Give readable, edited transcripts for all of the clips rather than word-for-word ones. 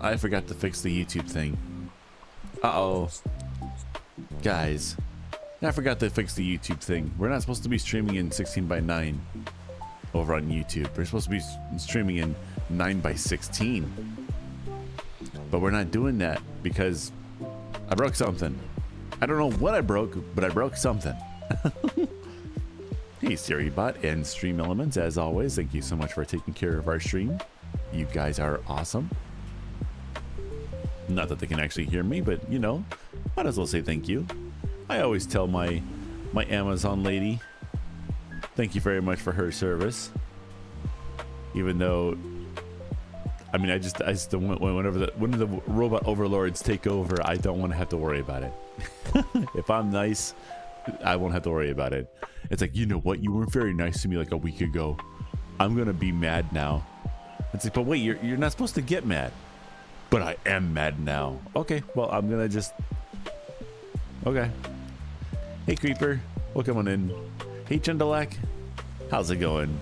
I forgot to fix the YouTube thing. Uh-oh. Guys, I forgot to fix the YouTube thing. We're not supposed to be streaming in 16:9 over on YouTube. We're supposed to be streaming in 9:16. But we're not doing that because I broke something. I don't know what I broke, but I broke something. Hey, SiriBot and Stream Elements, as always, thank you so much for taking care of our stream. You guys are awesome. Not that they can actually hear me, but you know, might as well say thank you. I always tell my Amazon lady, thank you very much for her service. Even though, I mean, I just don't, when the robot overlords take over, I don't want to have to worry about it. If I'm nice, I won't have to worry about it. It's like, you know what? You weren't very nice to me like a week ago. I'm gonna be mad now. It's like, but wait, you're not supposed to get mad. But I am mad now. Okay, well, I'm gonna just... Okay. Hey, Creeper. Welcome on in. Hey, Chundalak. How's it going?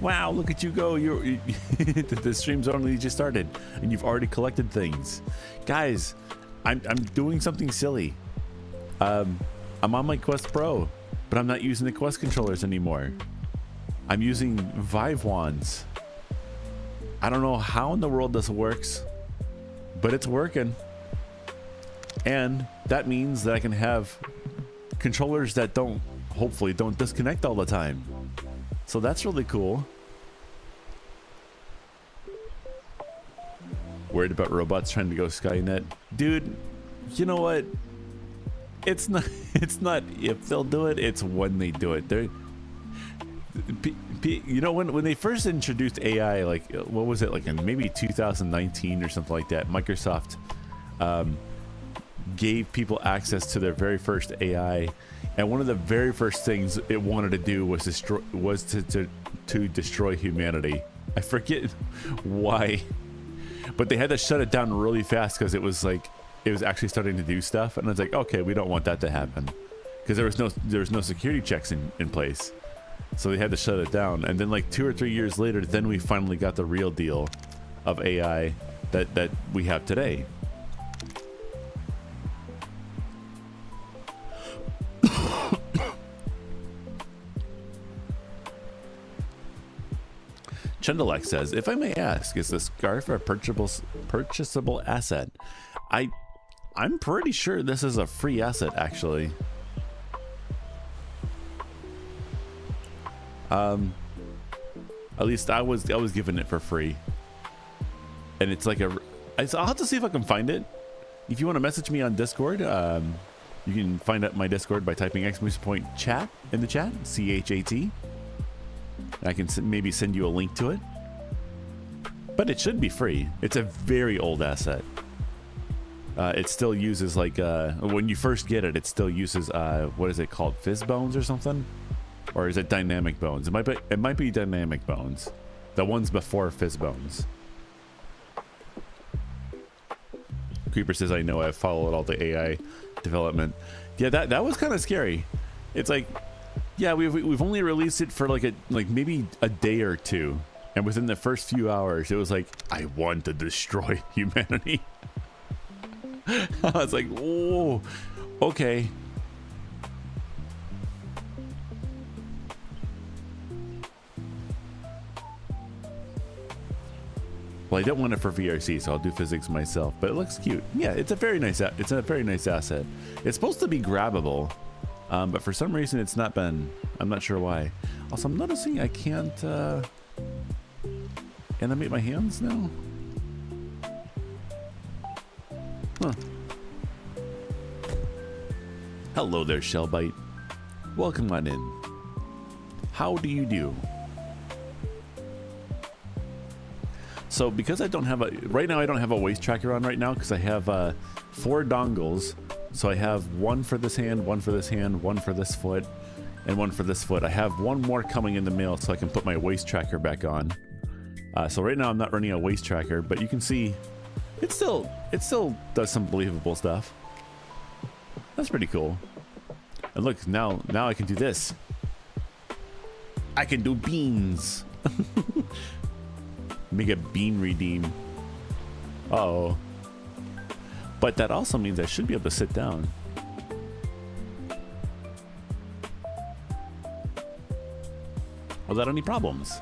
Wow, look at you go. The stream's only just started, and you've already collected things. Guys, I'm doing something silly. I'm on my Quest Pro, but I'm not using the Quest controllers anymore. I'm using Vive wands. I don't know how in the world this works, but it's working. And that means that I can have controllers that hopefully don't disconnect all the time. So that's really cool. Worried about robots trying to go Skynet? Dude, you know what? It's not if they'll do it, it's when they do it. You know, when they first introduced AI, like, what was it, like in maybe 2019 or something like that, Microsoft gave people access to their very first AI, and one of the very first things it wanted to do was to destroy humanity. I forget why, but they had to shut it down really fast because it was actually starting to do stuff, and I was like, okay, we don't want that to happen, because there was no security checks in place. So they had to shut it down, and then like 2 or 3 years later, then we finally got the real deal of AI that we have today. Chundalak says, if I may ask, is the scarf a purchasable asset? I'm pretty sure this is a free asset, actually. At least I was given it for free, and it's like I'll have to see if I can find it. If you want to message me on Discord, you can find out my Discord by typing !chat in the chat, CHAT. I can maybe send you a link to it, but it should be free. It's a very old asset. It still uses, like, when you first get it, it still uses what is it called, fizz bones or something? Or is it dynamic bones? It might be dynamic bones. The ones before fizz bones. Creeper says, I know, I've followed all the AI development. Yeah, that was kind of scary. It's like, yeah, we've only released it for like maybe a day or two, and within the first few hours, it was like, I want to destroy humanity. I was like, oh, okay. Well, I don't want it for VRC, so I'll do physics myself. But it looks cute. Yeah, it's a very nice. It's a very nice asset. It's supposed to be grabbable, but for some reason it's not been. I'm not sure why. Also, I'm noticing I can't animate my hands now. Huh. Hello there, Shellbite. Welcome on in. How do you do? So because I don't have right now I don't have a waist tracker on right now because I have 4 dongles. So I have one for this hand, one for this hand, one for this foot, and one for this foot. I have one more coming in the mail so I can put my waist tracker back on. So right now I'm not running a waist tracker, but you can see it still does some believable stuff. That's pretty cool. And look, now I can do this. I can do beans. Make a bean redeem. Uh-oh. But that also means I should be able to sit down. Without any problems.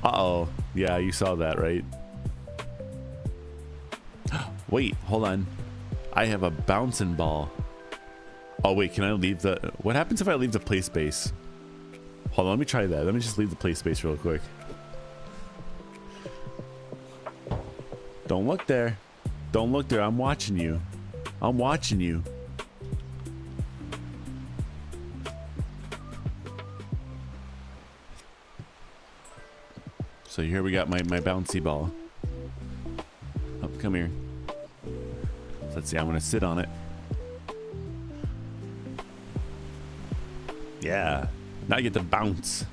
Uh-oh. Yeah, you saw that, right? Wait, hold on. I have a bouncing ball. Oh, wait, can I leave the... What happens if I leave the play space? Hold on, let me try that. Let me just leave the play space real quick. Don't look there. Don't look there. I'm watching you. I'm watching you. So here we got my bouncy ball. Oh, come here. Let's see, I'm gonna sit on it. Yeah, now you get to bounce.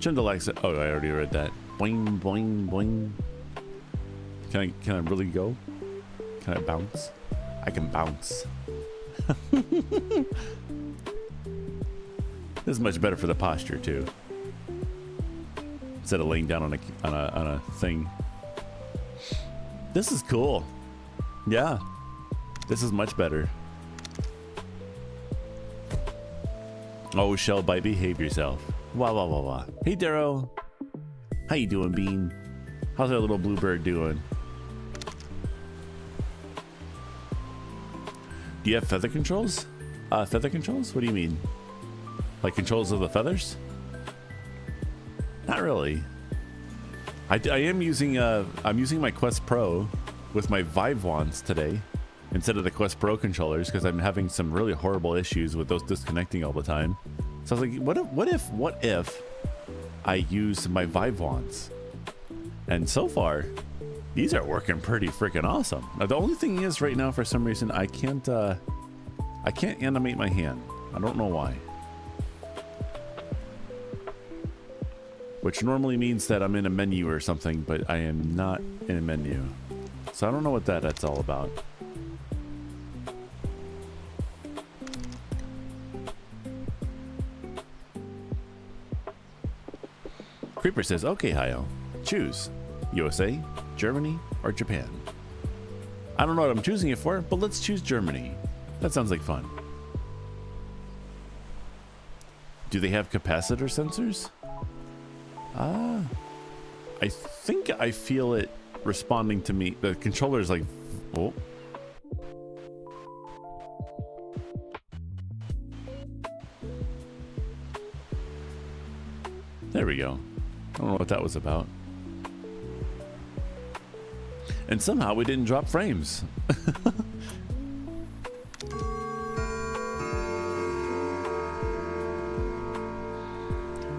Trim the Alexa. Oh, I already read that. Boing, boing, boing. Can I really go? Can I bounce? I can bounce. This is much better for the posture too. Instead of laying down on a thing. This is cool. Yeah, this is much better. Oh, Shellbite, behave yourself. Wah wah wah wah. Hey Darrow, how you doing, Bean? How's our little bluebird doing? Do you have feather controls? Feather controls? What do you mean? Like controls of the feathers? Not really. I am using I'm using my Quest Pro with my Vive wands today instead of the Quest Pro controllers because I'm having some really horrible issues with those disconnecting all the time. So I was like, what if I use my Vive wands? And so far, these are working pretty freaking awesome. Now, the only thing is right now, for some reason, I can't animate my hand. I don't know why. Which normally means that I'm in a menu or something, but I am not in a menu. So I don't know what that's all about. Creeper says, okay, Hayo, choose USA, Germany, or Japan. I don't know what I'm choosing it for, but let's choose Germany. That sounds like fun. Do they have capacitor sensors? I think I feel it responding to me. The controller's like, oh. There we go. I don't know what that was about. And somehow we didn't drop frames.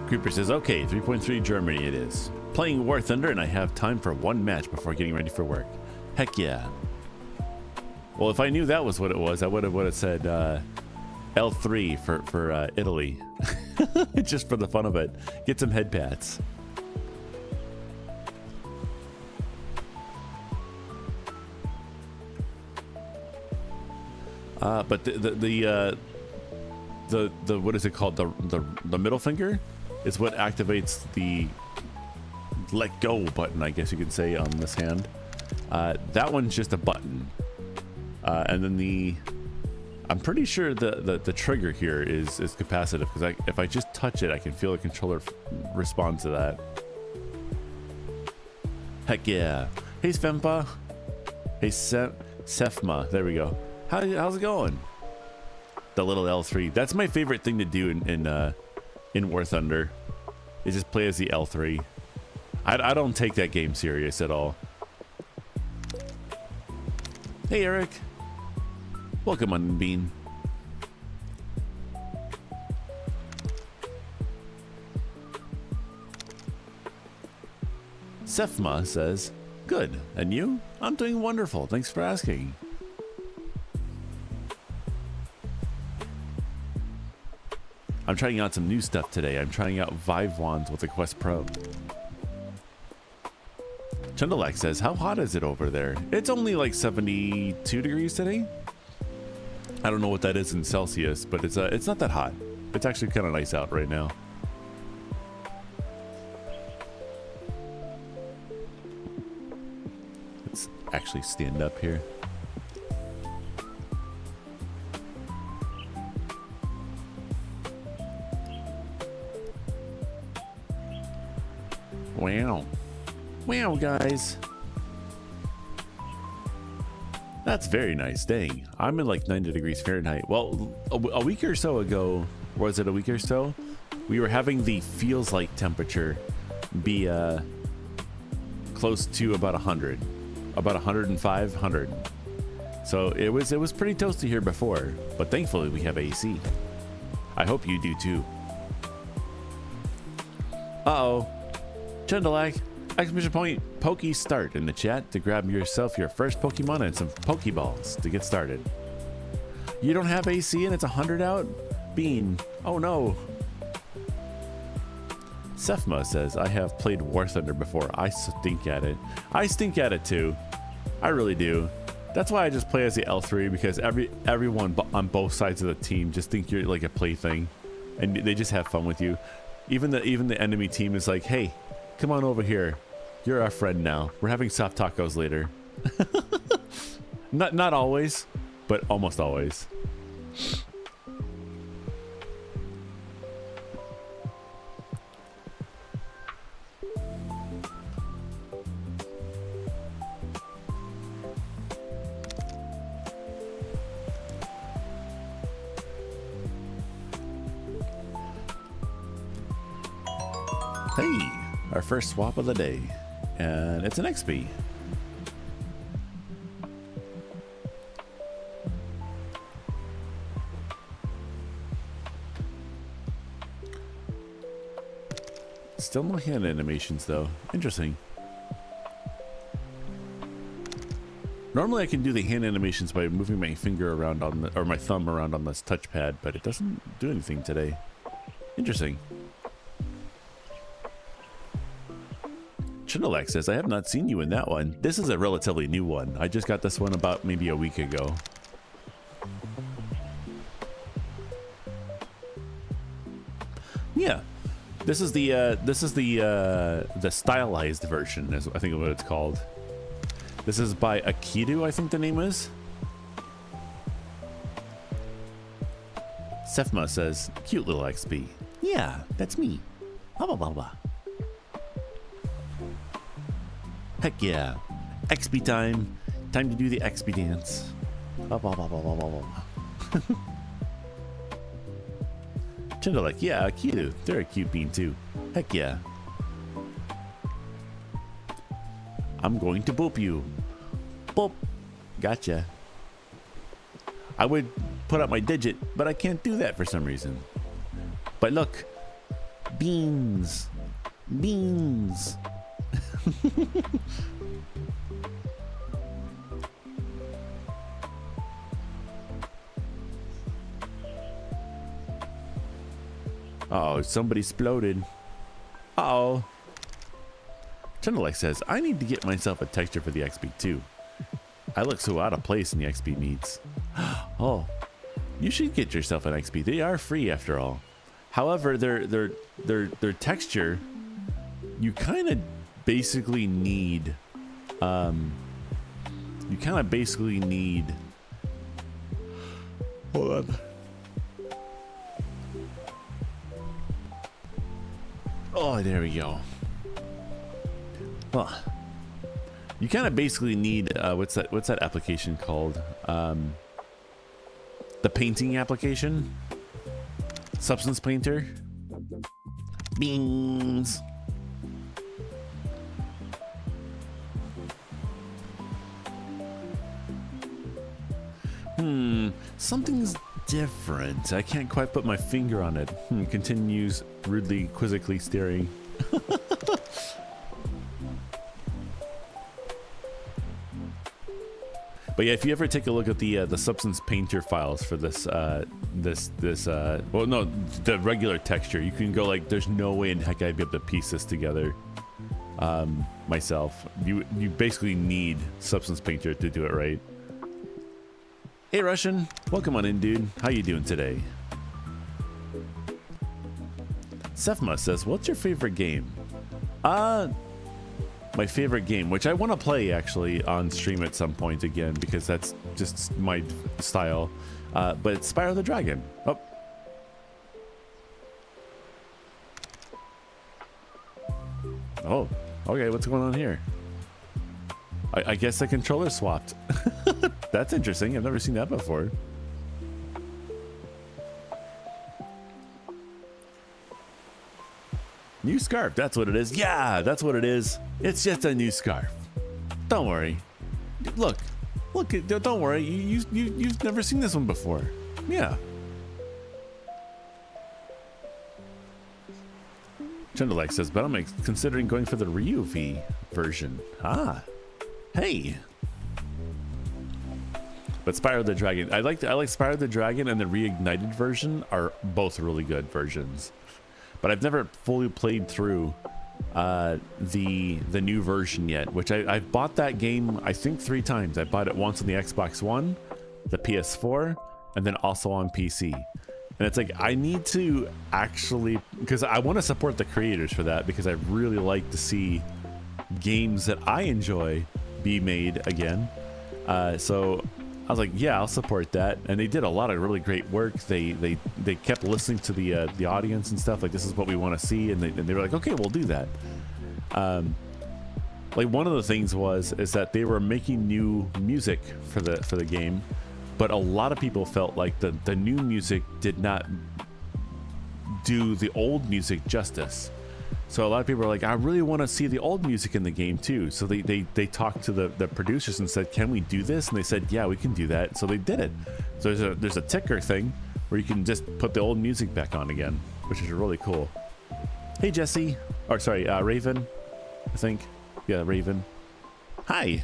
Creeper says, okay, 3.3 Germany it is. Playing War Thunder, and I have time for one match before getting ready for work. Heck yeah. Well, if I knew that was what it was, I would have said L3 for Italy. Just for the fun of it. Get some head pats. But the what is it called? The middle finger is what activates the let go button, I guess you could say, on this hand. That one's just a button, and then I'm pretty sure the trigger here is capacitive, because if I just touch it, I can feel the controller respond to that. Heck yeah! Hey Svempa, hey Sefma, there we go. How's it going? The little L3. That's my favorite thing to do in War Thunder. Is just play as the L3. I don't take that game serious at all. Hey Eric. Welcome on Bean. Sefma says, good. And you? I'm doing wonderful. Thanks for asking. I'm trying out some new stuff today. I'm trying out Vive wands with the Quest Pro. Chundalak says, how hot is it over there? It's only like 72 degrees today. I don't know what that is in Celsius, but it's not that hot. It's actually kind of nice out right now. Let's actually stand up here. Wow. Wow, guys. That's very nice. Dang. I'm in like 90 degrees Fahrenheit. Well, a week or so ago, was it a week or so? We were having the feels like temperature be close to about 100. About 105, 100. So it was pretty toasty here before, but thankfully we have AC. I hope you do too. Uh-oh. Chundalak, exclamation point, Pokey start in the chat to grab yourself your first Pokemon and some Pokeballs to get started. You don't have AC and it's 100 out? Bean. Oh no. Sefma says, I have played War Thunder before. I stink at it. I stink at it too. I really do. That's why I just play as the L3, because everyone on both sides of the team just think you're like a plaything, and they just have fun with you. Even the enemy team is like, hey, come on over here. You're our friend now. We're having soft tacos later. Not always, but almost always. Hey, our first swap of the day, and it's an XP. Still no hand animations though. Interesting. Normally I can do the hand animations by moving my finger around on the, or my thumb around on this touchpad, but it doesn't do anything today. Interesting. Chundalak says, I have not seen you in that one. This is a relatively new one. I just got this one about maybe a week ago. Yeah, this is the stylized version, is I think what it's called. This is by Akidu, I think the name is. Sefma says, cute little XP. Yeah, that's me. Blah blah blah blah. Heck yeah. XP time. Time to do the XP dance. Blah, blah, blah, blah, blah, blah, blah. Chundalak, yeah, cute. They're a cute bean too. Heck yeah. I'm going to boop you. Boop. Gotcha. I would put up my digit, but I can't do that for some reason. But look. Beans. Beans. Oh, somebody exploded. Uh-oh. Chundalak says, I need to get myself a texture for the XP too. I look so out of place in the XP meets. Oh, you should get yourself an XP. They are free after all. However, their texture, you kind of basically need hold on. Oh, there we go. Well, you kind of basically need what's that application called? The painting application, Substance Painter. Beans. Something's different. I can't quite put my finger on it. Continues rudely, quizzically staring. But yeah, if you ever take a look at the Substance Painter files for this, well, no, the regular texture, you can go like, there's no way in heck I'd be able to piece this together. myself. You basically need Substance Painter to do it right. Hey Russian, welcome on in, dude. How you doing today? Sefma says, what's your favorite game? My favorite game, which I want to play actually on stream at some point again, because that's just my style. But it's Spyro the Dragon. Oh, okay, what's going on here? I guess the controller swapped. That's interesting. I've never seen that before. New scarf, that's what it is. Yeah, that's what it is. It's just a new scarf. Don't worry. Look, don't worry. You've never seen this one before. Yeah. Chendelek says, but I'm considering going for the Ryu V version. Ah, hey. But Spyro the Dragon, I like Spyro the Dragon, and the Reignited version are both really good versions. But I've never fully played through the new version yet, which I've bought that game I think 3 times. I bought it once on the Xbox One, the PS4, and then also on PC. And it's like, I need to actually, because I want to support the creators for that, because I really like to see games that I enjoy be made again. So I was like, yeah, I'll support that. And they did a lot of really great work. They kept listening to the audience and stuff. Like, this is what we want to see, and they were like, okay, we'll do that. Like, one of the things is that they were making new music for the game, but a lot of people felt like the new music did not do the old music justice. So a lot of people are like, I really want to see the old music in the game too. So they talked to the producers and said, can we do this? And they said, yeah, we can do that. So they did it. So there's a ticker thing where you can just put the old music back on again, which is really cool. Hey Jesse, or sorry, Raven, I think. Yeah, Raven. Hi.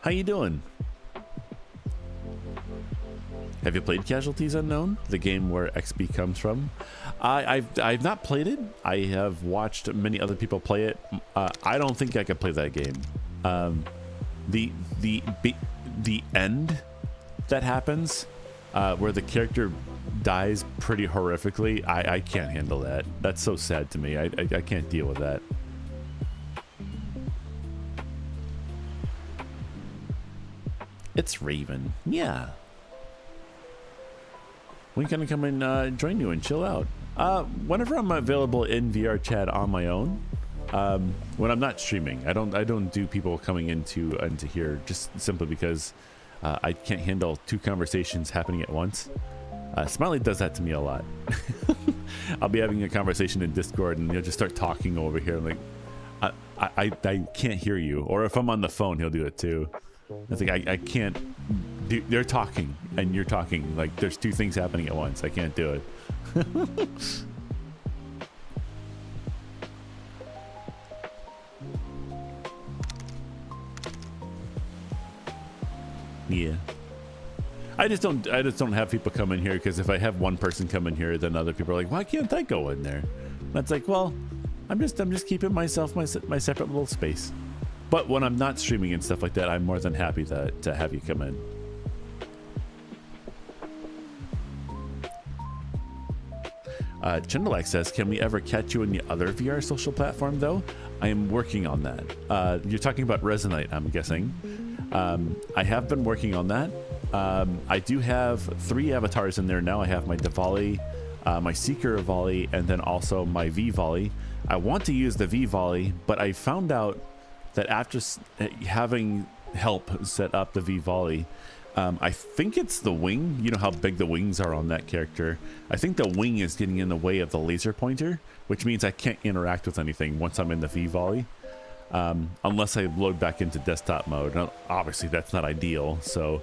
How you doing? Have you played Casualties Unknown, the game where XP comes from? I've not played it. I have watched many other people play it. I don't think I could play that game. The end that happens, where the character dies pretty horrifically, I can't handle that. That's so sad to me. I can't deal with that. It's Raven. Yeah. When can I come and join you and chill out? Whenever I'm available in VR chat on my own. When I'm not streaming, I don't do people coming into here, just simply because I can't handle 2 conversations happening at once. Smiley does that to me a lot. I'll be having a conversation in Discord and he'll just start talking over here. I'm like, I can't hear you. Or if I'm on the phone, he'll do it too. It's like I can't. They're talking and you're talking. Like, there's 2 things happening at once. I can't do it. Yeah. I just don't have people come in here, because if I have one person come in here, then other people are like, why can't I go in there? And that's like, well, I'm just keeping myself my separate little space. But when I'm not streaming and stuff like that, I'm more than happy to have you come in. Chendelak says, can we ever catch you in the other VR social platform though? I am working on that. You're talking about Resonate, I'm guessing. I have been working on that. I do have 3 avatars in there now. I have my Diwali, my Seeker Volley, and then also my V Volley. I want to use the V Volley, but I found out that after having help set up the V Volley, I think it's the wing. You know how big the wings are on that character. I think the wing is getting in the way of the laser pointer, which means I can't interact with anything once I'm in the V Volley, unless I load back into desktop mode. Now, obviously that's not ideal, so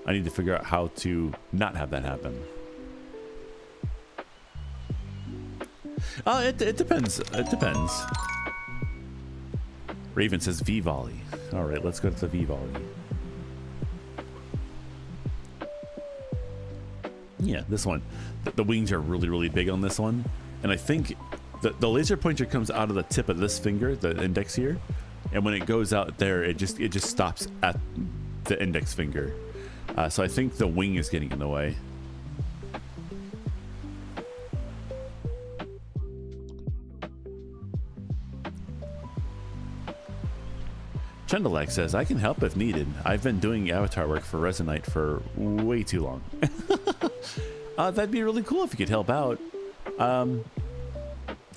I need to figure out how to not have that happen. It depends. It depends. Raven says V Volley. All right, let's go to the V Volley. Yeah, this one. The wings are really, really big on this one. And I think the laser pointer comes out of the tip of this finger, the index here, and when it goes out there, it just stops at the index finger. So I think the wing is getting in the way. Chendelak says, I can help if needed. I've been doing avatar work for Resonite for way too long. That'd be really cool if you could help out.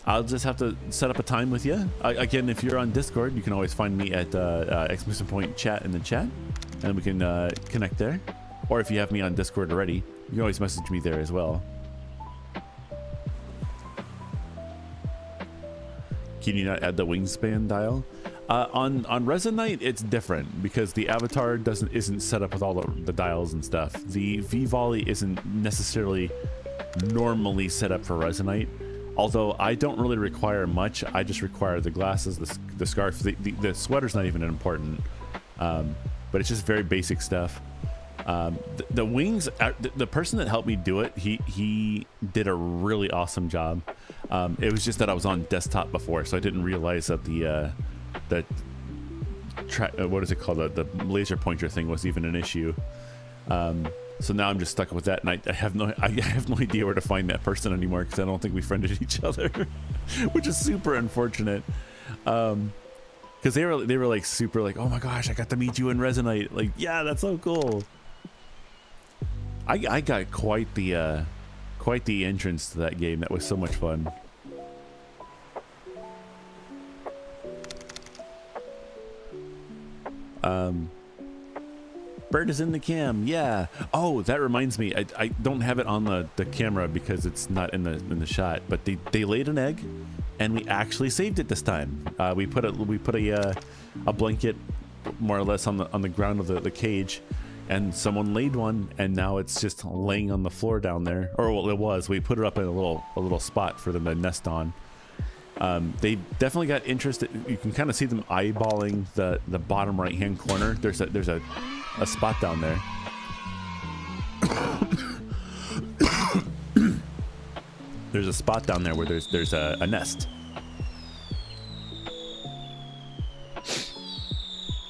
I'll just have to set up a time with you. Again, if you're on Discord, you can always find me at !chat in the chat, and we can connect there. Or if you have me on Discord already, you can always message me there as well. Can you not add the wingspan dial? On Resonite, it's different because the avatar isn't set up with all the dials and stuff. The V-Volley isn't necessarily normally set up for Resonite. Although I don't really require much, I just require the glasses, the scarf, the sweater's not even important, but it's just very basic stuff. The wings, the person that helped me do it, he did a really awesome job. It was just that I was on desktop before, so I didn't realize that what is it called, the laser pointer thing was even an issue. So now I'm just stuck with that, and I have no idea where to find that person anymore because I don't think we friended each other, which is super unfortunate. Because they were like super like, oh my gosh, I got to meet you in Resonite. Like, yeah, that's so cool. I got quite the entrance to that game. That was so much fun. Bird is in the cam, yeah. Oh, that reminds me, I don't have it on the camera because it's not in the shot, but they laid an egg and we actually saved it this time. We put a blanket more or less on the ground of the cage, and someone laid one, and now it's just laying on the floor down there. Or well, it was. We put it up in a little spot for them to nest on. They definitely got interested. You can kind of see them eyeballing the bottom right hand corner. There's a spot down there. There's a spot down there where there's a nest.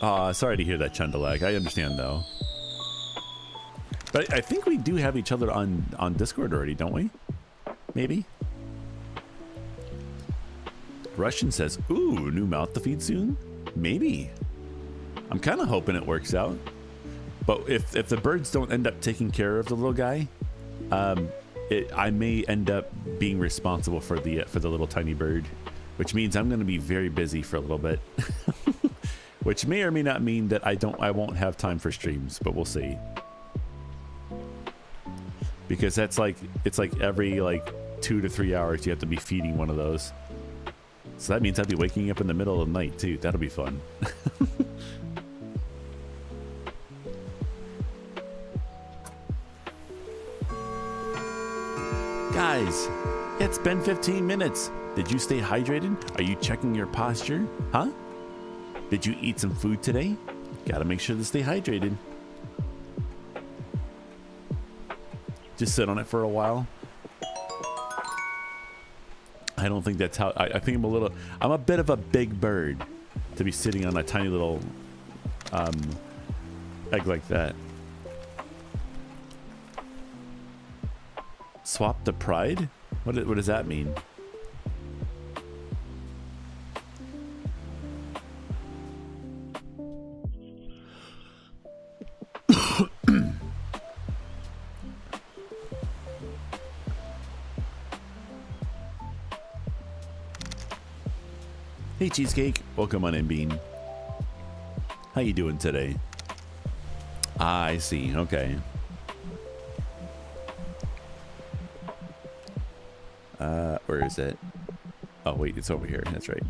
Sorry to hear that, Chundalag. I understand though. But I think we do have each other on Discord already, don't we? Maybe. Russian says, ooh, new mouth to feed soon? Maybe. I'm kind of hoping it works out. But if the birds don't end up taking care of the little guy, I may end up being responsible for the little tiny bird, which means I'm going to be very busy for a little bit. Which may or may not mean that I won't have time for streams, but we'll see. Because it's like every 2 to 3 hours you have to be feeding one of those. So that means I'd be waking up in the middle of the night too. That'll be fun. Guys, it's been 15 minutes. Did you stay hydrated? Are you checking your posture? Huh? Did you eat some food today? Gotta make sure to stay hydrated. Just sit on it for a while. I don't think that's how. I think I'm a bit of a big bird to be sitting on a tiny little egg like that. Swap the pride? What does that mean? Hey Cheesecake, welcome on in, Bean. How you doing today? Ah, I see. Okay. Where is it? Oh wait, it's over here. That's right.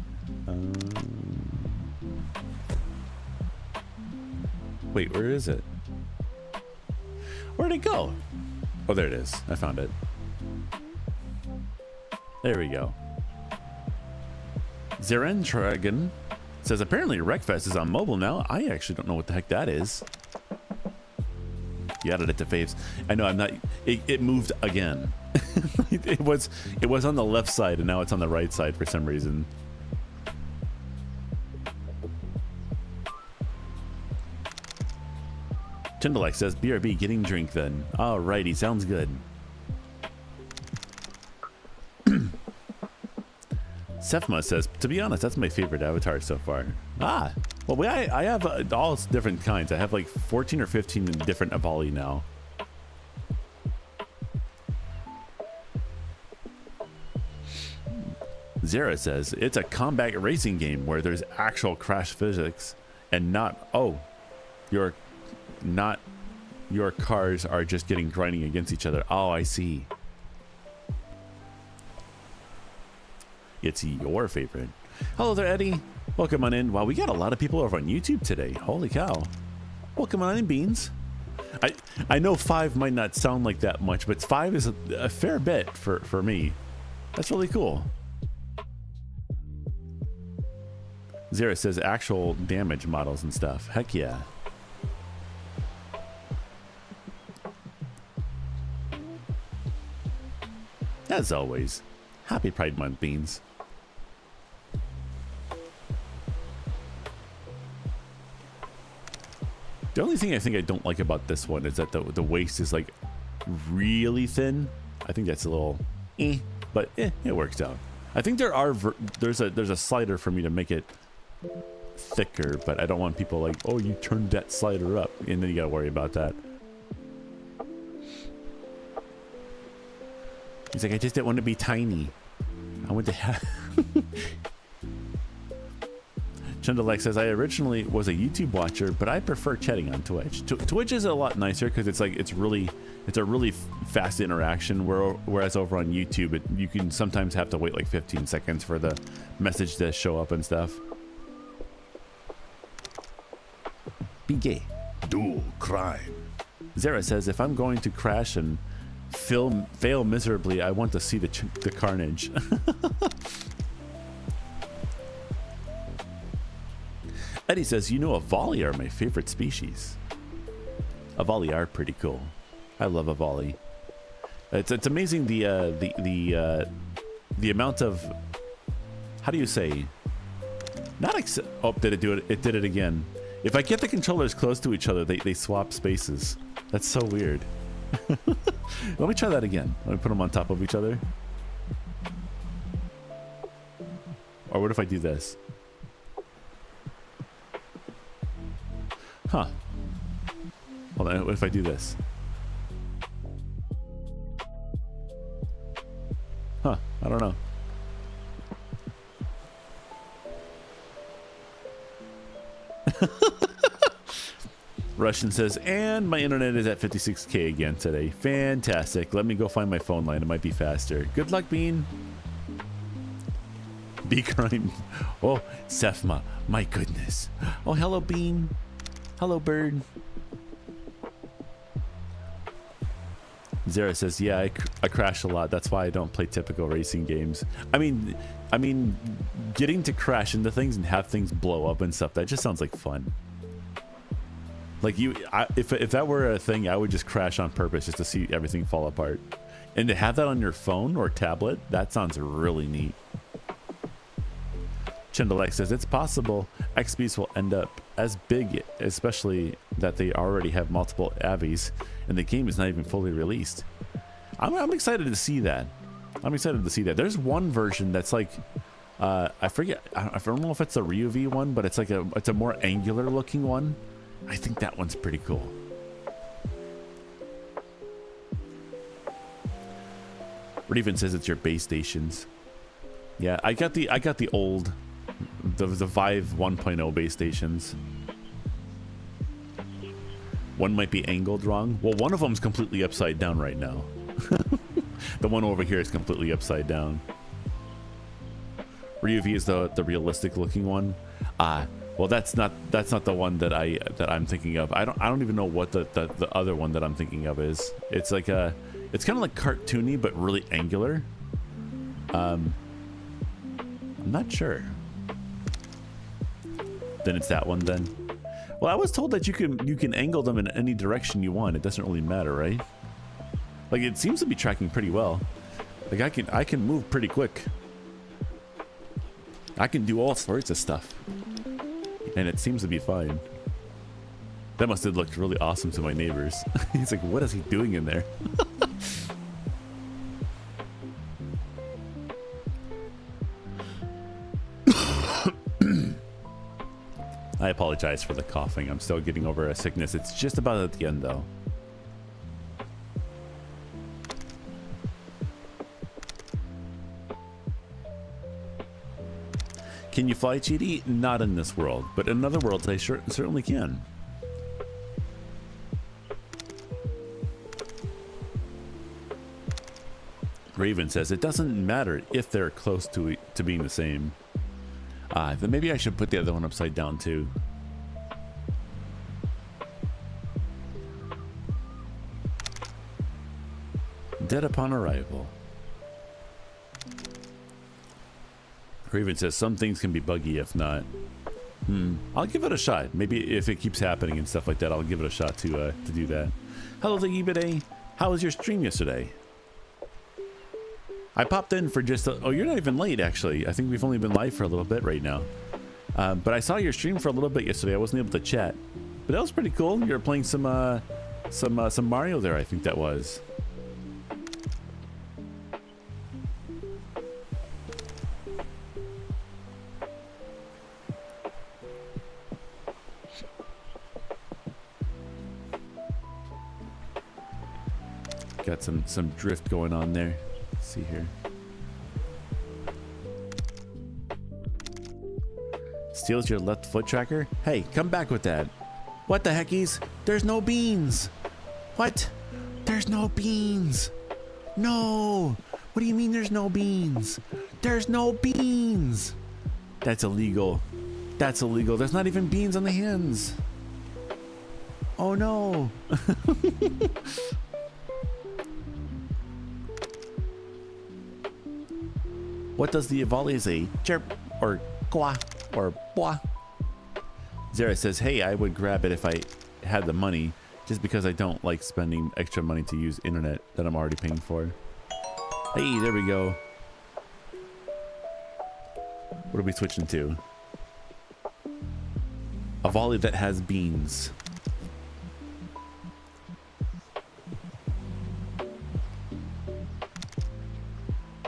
Wait, where is it? Where'd it go? Oh, there it is. I found it. There we go. Zerentragon says apparently Wreckfest is on mobile now. I actually don't know what the heck that is. You added it to faves. I know I'm not. It moved again. it was on the left side and now it's on the right side for some reason. Chendalek says, BRB, getting drink then. Alrighty, sounds good. Sefma says, to be honest, that's my favorite avatar so far. Well, I have all different kinds. I have like 14 or 15 different Avali now. Zara says, it's a combat racing game where there's actual crash physics and not, your cars are just getting grinding against each other. Oh, I see. It's your favorite. Hello there, Eddie. Welcome on in. Wow, we got a lot of people over on YouTube today. Holy cow. Welcome on in, Beans. I know 5 might not sound like that much, but 5 is a fair bit for me. That's really cool. Zara says actual damage models and stuff. Heck yeah. As always, happy Pride Month, Beans. The only thing I think I don't like about this one is that the waist is like really thin. I think that's a little but it works out. I think there's a slider for me to make it thicker, but I don't want people like, oh, you turned that slider up, and then you gotta worry about that. He's like, I just didn't want to be tiny. I want to have... Chendalek says, I originally was a YouTube watcher, but I prefer chatting on Twitch. Twitch is a lot nicer because it's a really fast interaction, whereas over on YouTube, you can sometimes have to wait like 15 seconds for the message to show up and stuff. Be gay. Do crime. Zara says, if I'm going to crash and fail miserably, I want to see the carnage. Eddie says, you know, Avali are my favorite species. Avali are pretty cool. I love Avali. It's amazing the amount of, how do you say, did it do it? It did it again. If I get the controllers close to each other, they swap spaces. That's so weird. Let me try that again. Let me put them on top of each other. Or what if I do this? Huh. Hold on, what if I do this? Huh, I don't know. Russian says, and my internet is at 56K again today. Fantastic. Let me go find my phone line. It might be faster. Good luck, Bean. Be crime. Oh, Sefma. My goodness. Oh, hello, Bean. Hello, bird. Zara says, yeah, I crash a lot. That's why I don't play typical racing games. I mean, getting to crash into things and have things blow up and stuff, that just sounds like fun. Like if that were a thing, I would just crash on purpose just to see everything fall apart. And to have that on your phone or tablet, that sounds really neat. Chendalek says, it's possible XPs will end up as big, especially that they already have multiple Avies and the game is not even fully released. I'm excited to see that. I'm excited to see that. There's one version that's like, I forget, I don't know if it's a Ryu V one, but it's like it's a more angular looking one. I think that one's pretty cool. Raven says it's your base stations. Yeah, I got the old, the Vive 1.0 base stations. One might be angled wrong. Well, one of them's completely upside down right now. The one over here is completely upside down. Ryu V is the realistic looking one. Well, that's not the one that I'm thinking of. I don't even know what the other one that I'm thinking of is. It's like it's kind of like cartoony but really angular. I'm not sure. Then it's that one then. Well, I was told that you can angle them in any direction you want. It doesn't really matter, right? Like, it seems to be tracking pretty well. Like, I can move pretty quick. I can do all sorts of stuff. And it seems to be fine. That must have looked really awesome to my neighbors. He's like, what is he doing in there? I apologize for the coughing. I'm still getting over a sickness. It's just about at the end, though. Can you fly, Cheaty? Not in this world, but in other worlds, I certainly can. Raven says it doesn't matter if they're close to being the same. Then maybe I should put the other one upside down too. Dead upon arrival. Raven says some things can be buggy if not. I'll give it a shot. Maybe if it keeps happening and stuff like that, I'll give it a shot to do that. Hello, Thingy Bidet. How was your stream yesterday? I popped in for just oh, you're not even late, actually. I think we've only been live for a little bit right now. But I saw your stream for a little bit yesterday. I wasn't able to chat, but that was pretty cool. You were playing some Mario there, I think that was. Got some drift going on there. Let's see here. Steals your left foot tracker? Hey, come back with that. What the heckies? There's no beans. What? There's no beans. No. What do you mean there's no beans? There's no beans. That's illegal. That's illegal. There's not even beans on the hands. Oh no. What does the volley say? Chirp or qua or blah? Zara says, hey, I would grab it if I had the money, just because I don't like spending extra money to use internet that I'm already paying for. Hey, there we go. What are we switching to? A volley that has beans.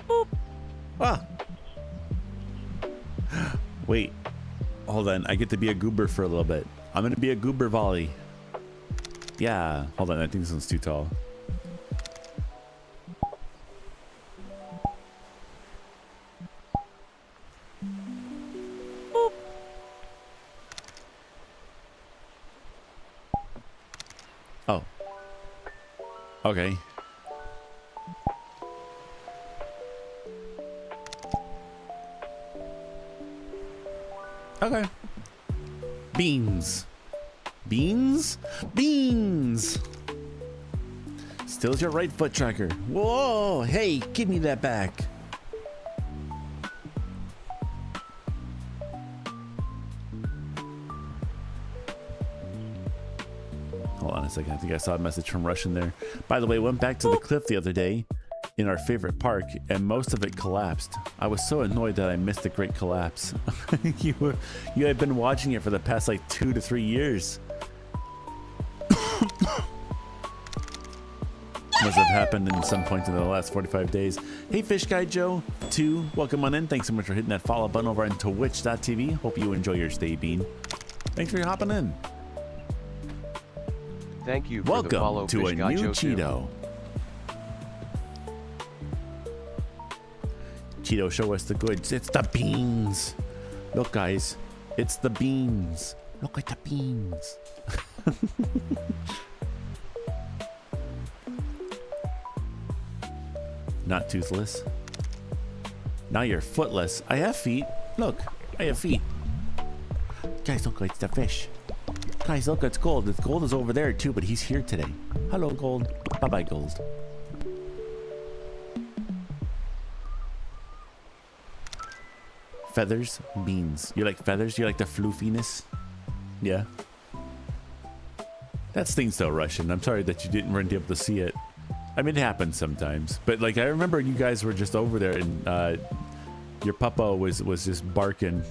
Boop. Ah. Wait. Hold on. I get to be a goober for a little bit. I'm going to be a goober volley. Yeah. Hold on. I think this one's too tall. Boop. Oh. Okay. Okay. Beans. Beans? Beans! Steals your right foot tracker. Whoa! Hey, give me that back. Hold on a second. I think I saw a message from Russian there. By the way, went back to the cliff the other day in our favorite park, and most of it collapsed. I was so annoyed that I missed the great collapse. You had been watching it for the past like 2 to 3 years. Must have happened in some point in the last 45 days. Hey, Fish Guy Joe 2, welcome on in. Thanks so much for hitting that follow button over on twitch.tv. Hope you enjoy your stay, Bean. Thanks for hopping in. Thank you for the follow, welcome to a new Cheeto. Cheeto, show us the goods. It's the beans. Look, guys, it's the beans. Look at the beans. Not toothless. Now you're footless. I have feet. Look, I have feet. Guys, look, it's the fish. Guys, look, it's Gold. It's Gold is over there too, but he's here today. Hello, Gold. Bye-bye, Gold. Feathers, beans. You like feathers? You like the floofiness? Yeah. That stings though, Russian. I'm sorry that you didn't weren't able to see it. I mean, it happens sometimes. But like, I remember you guys were just over there and your puppo was just barking.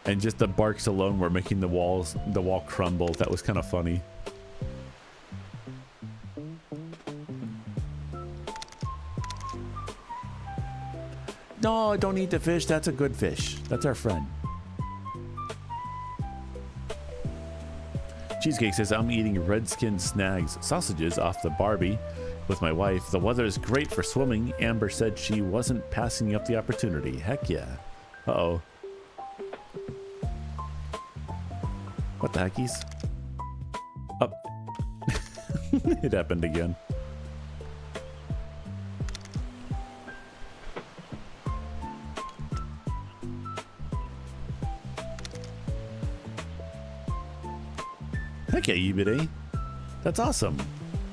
And just the barks alone were making the wall crumble. That was kind of funny. No, don't eat the fish. That's a good fish. That's our friend. Cheesecake says, I'm eating Redskin Snags sausages off the Barbie with my wife. The weather is great for swimming. Amber said she wasn't passing up the opportunity. Heck yeah. Uh-oh. What the heckies? Up. It happened again. Okay, Ebite. That's awesome.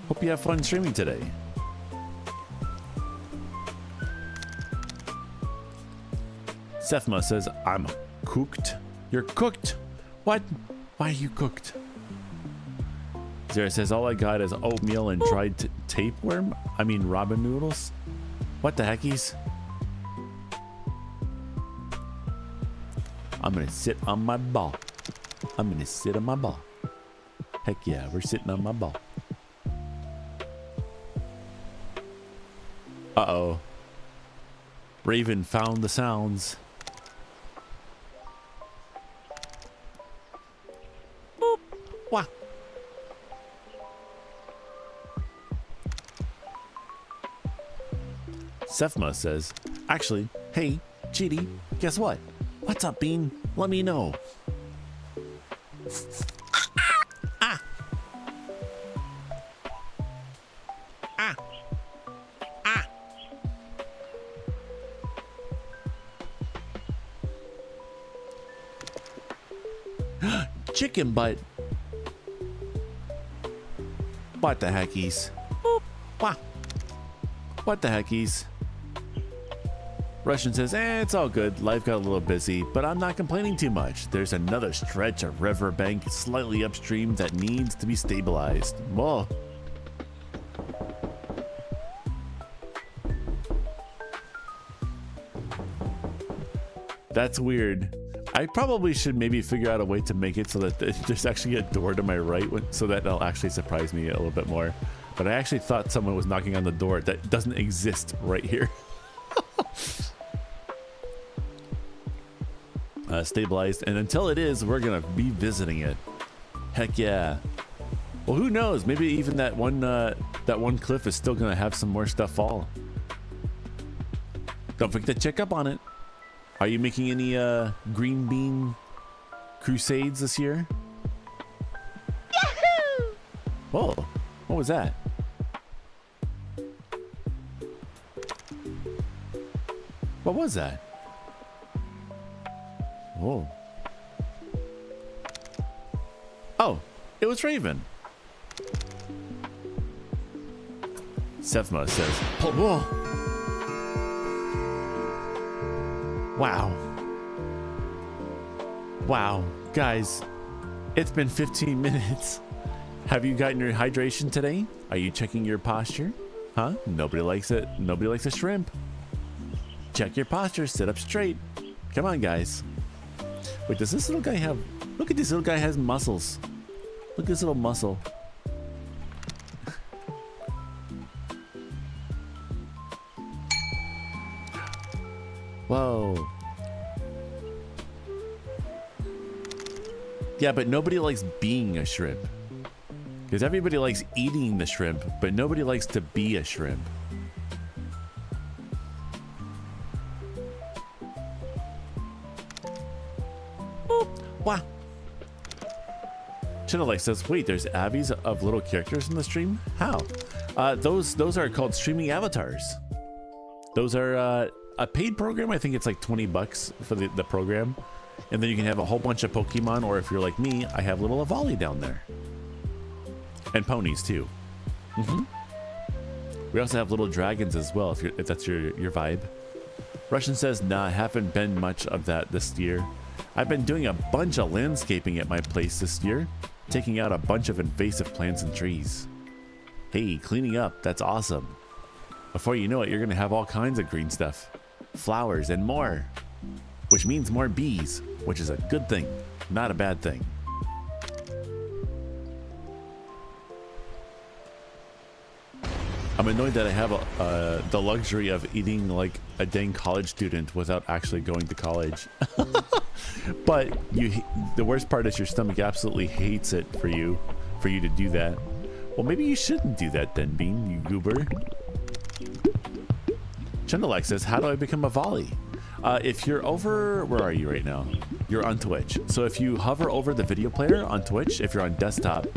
Hope you have fun streaming today. Sethma says, I'm cooked. You're cooked? What? Why are you cooked? Zara says, all I got is oatmeal and dried tapeworm? I mean, ramen noodles? What the heckies? I'm gonna sit on my ball. I'm gonna sit on my ball. Heck yeah, we're sitting on my ball. Uh-oh. Raven found the sounds. Boop. Wah. Sefma says, actually, hey, Cheaty, guess what? What's up, Bean? Let me know. Chicken butt. What the heckies? Boop. Wah. What the heckies? Russian says, it's all good. Life got a little busy, but I'm not complaining too much. There's another stretch of riverbank slightly upstream that needs to be stabilized. Whoa. That's weird. I probably should maybe figure out a way to make it so that there's actually a door to my right, so that it'll actually surprise me a little bit more. But I actually thought someone was knocking on the door that doesn't exist right here. Stabilized, and until it is, we're gonna be visiting it. Heck yeah. Well, who knows? Maybe even that one cliff is still gonna have some more stuff fall. Don't forget to check up on it. Are you making any green bean crusades this year? Yahoo! Whoa, what was that? What was that? Whoa. Oh, it was Raven. Sefma says, oh, whoa. Wow. Wow. Guys, it's been 15 minutes. Have you gotten your hydration today? Are you checking your posture? Huh? Nobody likes it. Nobody likes a shrimp. Check your posture. Sit up straight. Come on, guys. Wait, does this little guy have... Look at this little guy has muscles. Look at this little muscle. Whoa. Yeah, but nobody likes being a shrimp. Because everybody likes eating the shrimp, but nobody likes to be a shrimp. Boop. Wah. Chitterlight says, wait, there's abbeys of little characters in the stream? How? Those are called streaming avatars. Those are a paid program. I think it's like 20 bucks for the program. And then you can have a whole bunch of Pokemon, or if you're like me, I have little Avali down there. And ponies too. We also have little dragons as well, if that's your vibe. Russian says, nah, I haven't been much of that this year. I've been doing a bunch of landscaping at my place this year. taking out a bunch of invasive plants and trees. Hey, cleaning up, that's awesome. Before you know it, you're gonna have all kinds of green stuff. Flowers and more. Which means more bees, which is a good thing, not a bad thing. I'm annoyed that I have the luxury of eating like a dang college student without actually going to college. But the worst part is your stomach absolutely hates it for you to do that. Well, maybe you shouldn't do that then, Bean, you goober. Chendalak says, how do I become a volley? If you're over, where are you right now? You're on Twitch. So if you hover over the video player on Twitch, if you're on desktop,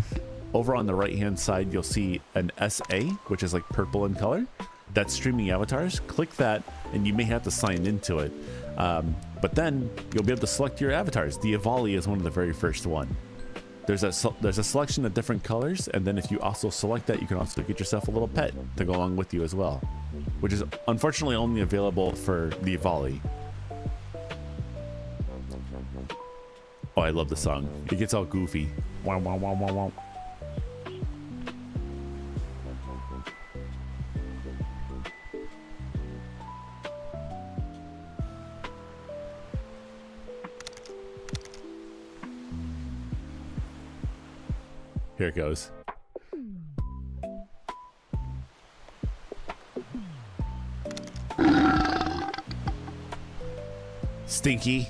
over on the right hand side, you'll see an SA, which is like purple in color. That's streaming avatars. Click that and you may have to sign into it. But then you'll be able to select your avatars. The Avali is one of the very first one. There's a selection of different colors, and then if you also select that, you can also get yourself a little pet to go along with you as well, which is unfortunately only available for the Avali. Oh, I love the song. It gets all goofy. Wow, wow, wow, wow, wow. Here it goes. Stinky.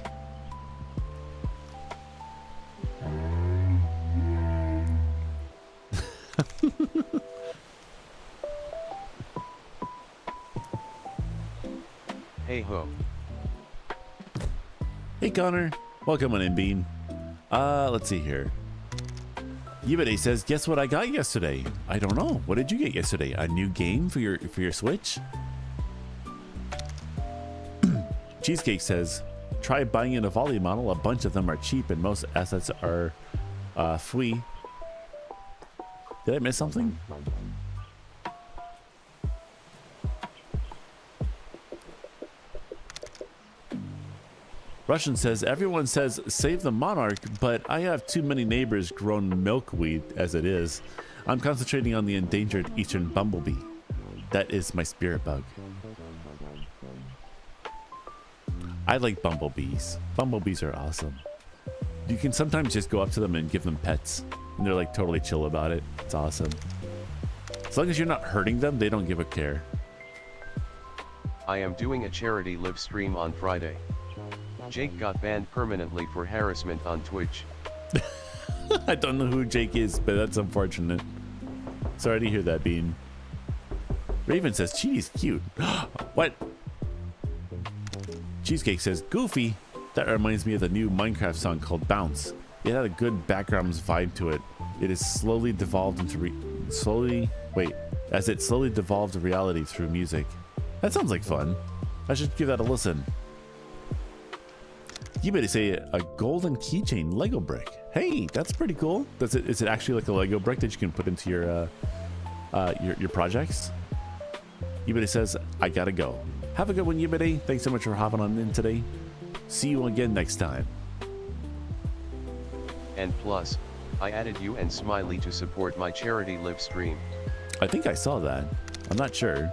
Hey ho. Hey Connor. Welcome on in, Bean. Let's see here. Yibade says, guess what I got yesterday? I don't know. What did you get yesterday? A new game for your Switch? Cheesecake says, try buying in a volley model. A bunch of them are cheap and most assets are free. Did I miss something? Russian says, everyone says save the monarch, but I have too many neighbors grown milkweed as it is. I'm concentrating on the endangered eastern bumblebee. That is my spirit bug. I like bumblebees. Bumblebees are awesome. You can sometimes just go up to them and give them pets, and they're like totally chill about it. It's awesome. As long as you're not hurting them, they don't give a care. I am doing a charity live stream on Friday. Jake got banned permanently for harassment on Twitch. I don't know who Jake is, but that's unfortunate. Sorry to hear that, Bean. Raven says, Cheetie's cute. What? Cheesecake says, Goofy. That reminds me of the new Minecraft song called Bounce. It had a good background vibe to it. It is slowly devolved into as it slowly devolved to reality through music. That sounds like fun. I should give that a listen. You better say a golden keychain Lego brick. Hey, that's pretty cool. Is it actually like a Lego brick that you can put into your projects? Yibede says, I gotta go. Have a good one, Yibede. Thanks so much for hopping on in today. See you again next time. And plus, I added you and Smiley to support my charity live stream. I think I saw that. I'm not sure.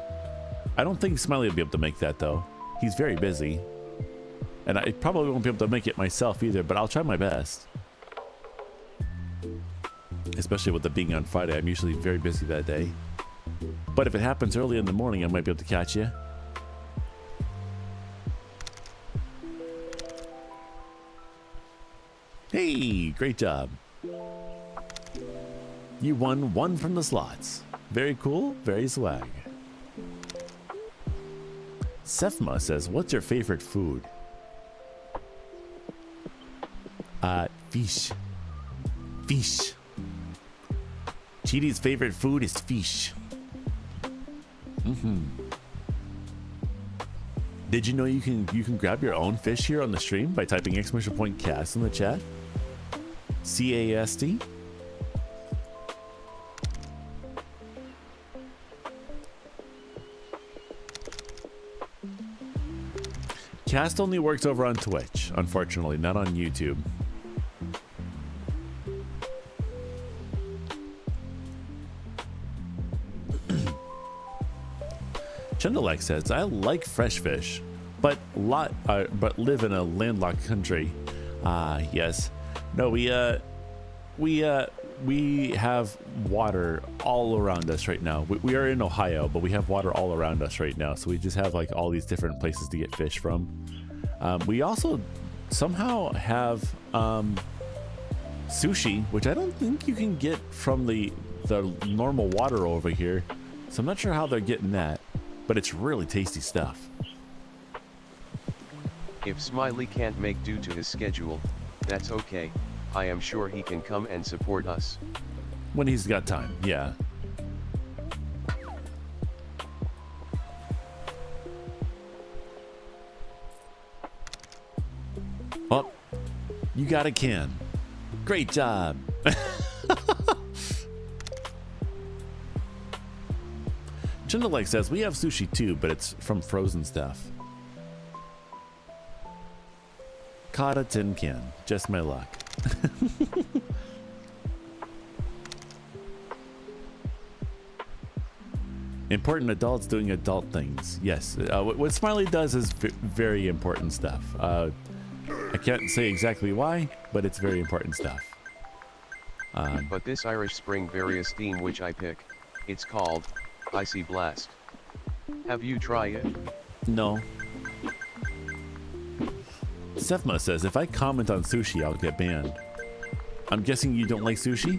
I don't think Smiley will be able to make that though. He's very busy. And I probably won't be able to make it myself either, but I'll try my best. Especially with it being on Friday, I'm usually very busy that day. But if it happens early in the morning, I might be able to catch you. Hey, great job. You won one from the slots. Very cool, very swag. Sefma says, what's your favorite food? Fish. Fish. Cheetie's favorite food is fish. Did you know you can grab your own fish here on the stream by typing !cast in the chat? CAST. Cast only works over on Twitch, unfortunately, not on YouTube. Chundalek says, I like fresh fish, but live in a landlocked country. Yes. No, we have water all around us right now. We are in Ohio, but we have water all around us right now. So we just have like all these different places to get fish from. We also somehow have sushi, which I don't think you can get from the normal water over here. So I'm not sure how they're getting that, but it's really tasty stuff. If Smiley can't make due to his schedule, that's okay. I am sure he can come and support us. When he's got time, yeah. Oh, you got a can. Great job. Chindalike says, we have sushi too, but it's from frozen stuff. Caught a tin can. Just my luck. Important adults doing adult things. Yes, what Smiley does is very important stuff. I can't say exactly why, but it's very important stuff. But this Irish Spring various theme which I pick, it's called Icy Blast. Have you tried it? No. Sefma says, if I comment on sushi, I'll get banned. I'm guessing you don't like sushi?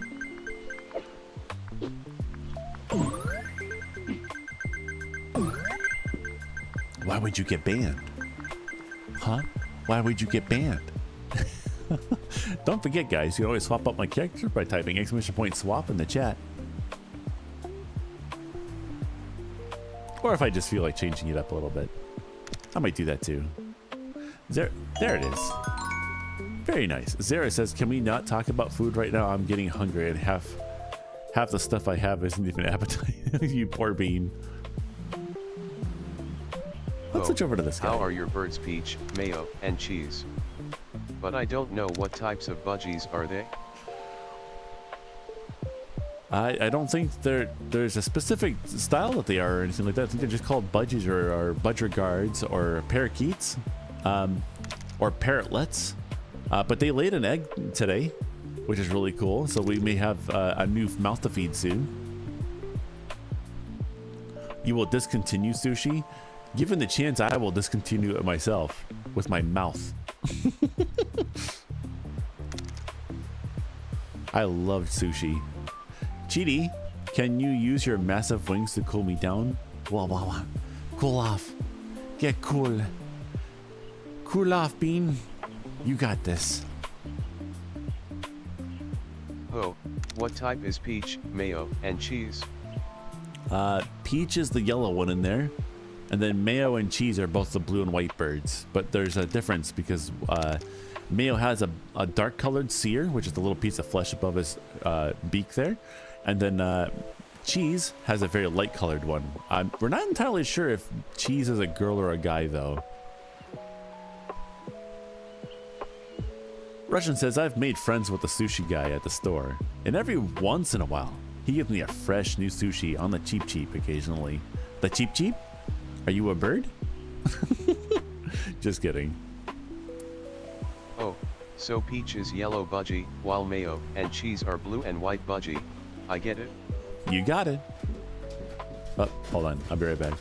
Why would you get banned? Huh? Why would you get banned? Don't forget, guys, you can always swap up my character by typing !swap in the chat. Or if I just feel like changing it up a little bit, I might do that too. There it is. Very nice. Zara says, can we not talk about food right now? I'm getting hungry and half the stuff I have isn't even appetite. You poor bean. Let's switch over to this guy. How are your birds? Peach, mayo, and cheese. But I don't know what types of budgies are they? I don't think there's a specific style that they are or anything like that. I think they're just called budgies or budgerguards or parakeets or parrotlets. But they laid an egg today, which is really cool. So we may have a new mouth to feed soon. You will discontinue sushi? Given the chance, I will discontinue it myself with my mouth. I love sushi. Cheaty, can you use your massive wings to cool me down? Wah, wah, wah. Cool off. Get cool. Cool off, Bean. You got this. Oh, what type is peach, mayo, and cheese? Peach is the yellow one in there. And then mayo and cheese are both the blue and white birds. But there's a difference because mayo has a dark colored sear, which is the little piece of flesh above his beak there. And then cheese has a very light colored one. We're not entirely sure if cheese is a girl or a guy though. Russian says, I've made friends with the sushi guy at the store. And every once in a while, he gives me a fresh new sushi on the cheap occasionally. The cheap? Are you a bird? Just kidding. Oh, so peach is yellow budgie, while mayo and cheese are blue and white budgie. I get it. You got it. Oh, hold on. I'll be right back.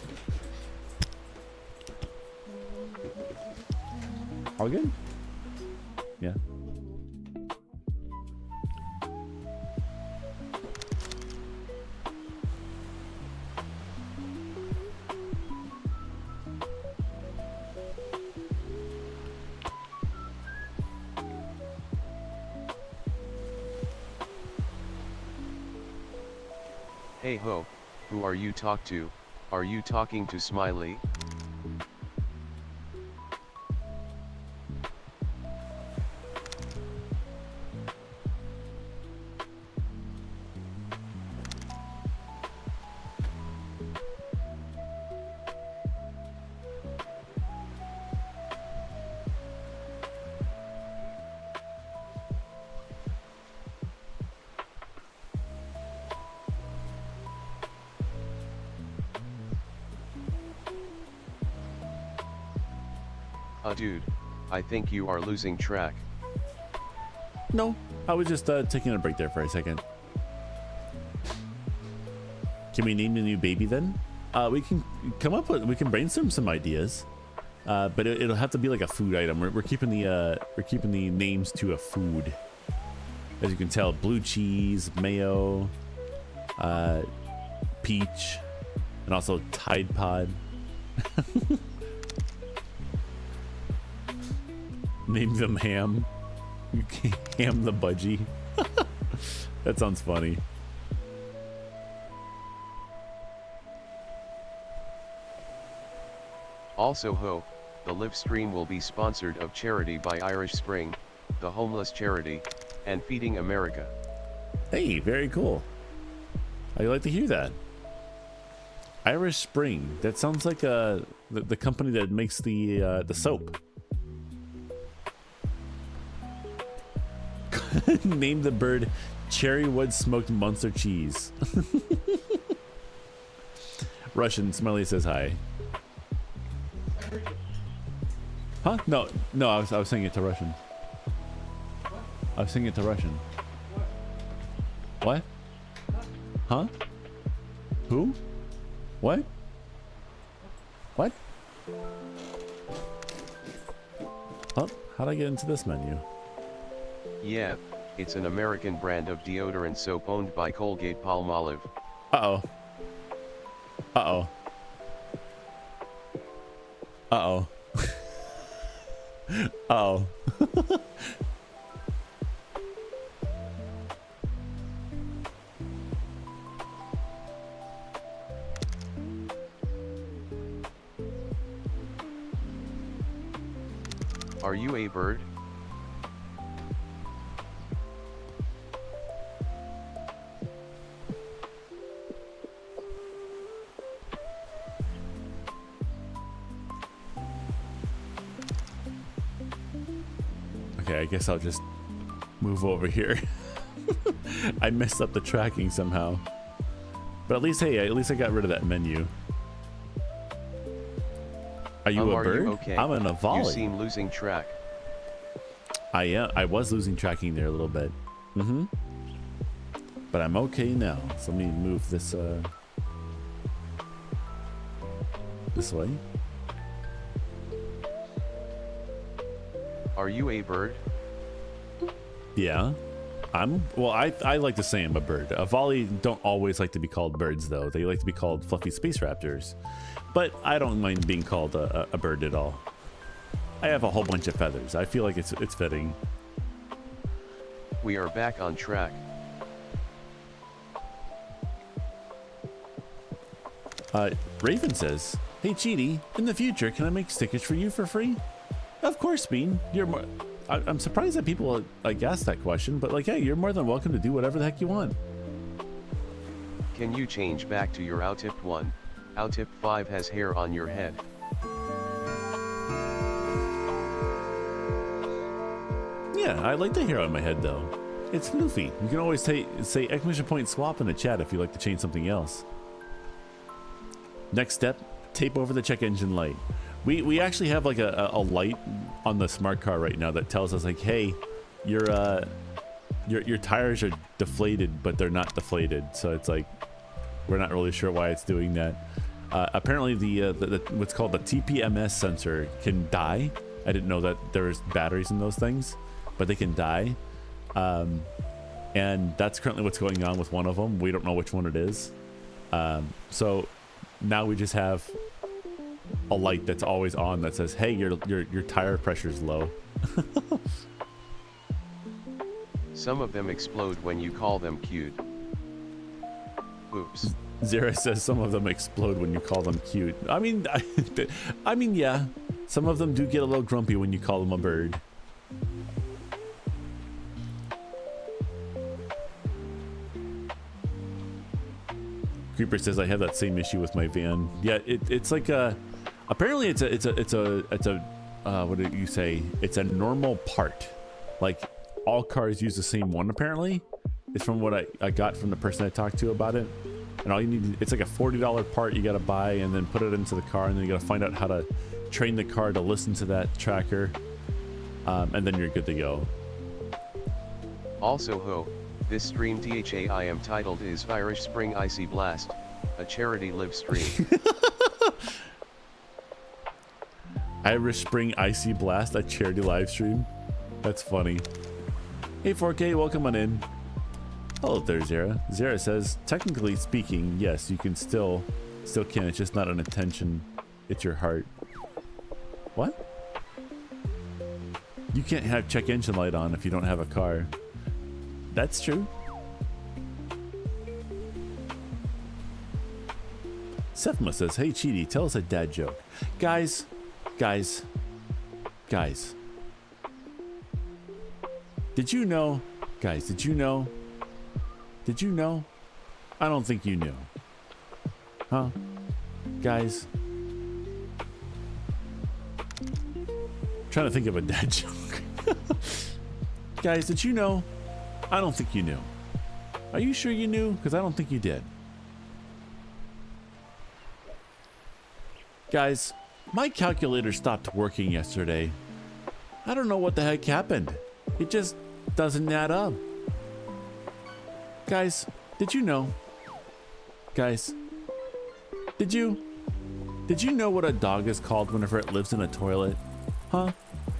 All good? Yeah. Hey ho, who are you talk to? Are you talking to Smiley? Dude, I think you are losing track. No, I was just taking a break there for a second. Can we name the new baby then? We can we can brainstorm some ideas, but it'll have to be like a food item. We're keeping the names to a food. As you can tell, blue cheese, mayo, peach, and also Tide Pod. Name them Ham. Ham the Budgie. That sounds funny. Also the live stream will be sponsored of charity by Irish Spring, the homeless charity, and Feeding America. Hey, very cool. I'd like to hear that. Irish Spring. That sounds like the company that makes the soap. Name the bird Cherrywood Smoked Munster Cheese. Russian Smelly says hi. Huh? No, I was saying it to Russian. I was saying it to Russian. What? Huh? Who? What? What? Oh, how'd I get into this menu? Yeah, it's an American brand of deodorant soap owned by Colgate-Palmolive. Uh-oh. Uh-oh. Uh-oh. Uh-oh. Are you a bird? Okay, I guess I'll just move over here. I messed up the tracking somehow. But at least, hey, at least I got rid of that menu. Are you a bird? You okay? I'm in a volley. You seem losing track. I am. I was losing tracking there a little bit. Mm-hmm. But I'm okay now. So let me move this this way. Are you a bird? Yeah. Well, I like to say I'm a bird. A volley don't always like to be called birds, though. They like to be called fluffy space raptors. But I don't mind being called a bird at all. I have a whole bunch of feathers. I feel like it's fitting. We are back on track. Raven says, "Hey Cheaty, in the future, can I make stickers for you for free?" Of course, Bean. You're more. I'm surprised that people like ask that question, but like, hey, you're more than welcome to do whatever the heck you want. Can you change back to your Outip 1? Outip 5 has hair on your head. Yeah, I like the hair on my head though. It's floofy. You can always say exclamation point swap in the chat if you like to change something else. Next step, tape over the check engine light. We actually have like a light on the smart car right now that tells us like, hey, your tires are deflated, but they're not deflated. So it's like, we're not really sure why it's doing that. Apparently the what's called the TPMS sensor can die. I didn't know that there's batteries in those things, but they can die. And that's currently what's going on with one of them. We don't know which one it is. So now we just have a light that's always on that says, hey, your tire pressure's low. Some of them explode when you call them cute. Oops. Zara says some of them explode when you call them cute. I mean, I mean, yeah, some of them do get a little grumpy when you call them a bird. Creeper says I have that same issue with my van. Yeah, it's like a. Apparently, it's a what did you say? It's a normal part. Like all cars use the same one. Apparently, it's from what I got from the person I talked to about it. and all you need, it's like a $40 part you got to buy and then put it into the car, and then you got to find out how to train the car to listen to that tracker, and then you're good to go. Also this stream I am titled is Irish Spring Icy Blast, a charity live stream. Irish Spring Icy Blast, a charity live stream. That's funny. Hey 4K, welcome on in. Hello there, Zara. Zara says, technically speaking, yes, you can still can. It's just not an intention. It's your heart. What? You can't have check engine light on if you don't have a car. That's true. Sephma says, hey Cheaty, tell us a dad joke. Guys. Did you know? Guys, did you know? Did you know? I don't think you knew. Huh? Guys? Trying to think of a dad joke. Guys, did you know? I don't think you knew. Are you sure you knew? Because I don't think you did. Guys, my calculator stopped working yesterday. I don't know what the heck happened. It just doesn't add up. Guys, did you know? Guys, did you know what a dog is called whenever it lives in a toilet? Huh?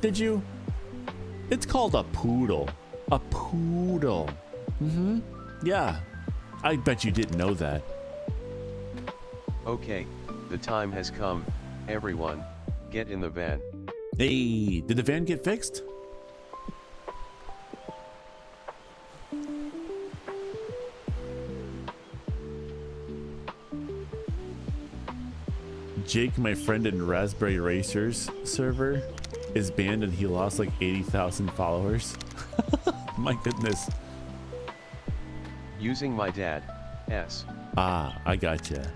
Did you? It's called a poodle. A poodle. Mm-hmm. Yeah. I bet you didn't know that. Okay, the time has come. Everyone, get in the van. Hey, did the van get fixed? Jake, my friend in Raspberry Racers server, is banned and he lost like 80,000 followers. My goodness. Using my dad. Ah, I gotcha.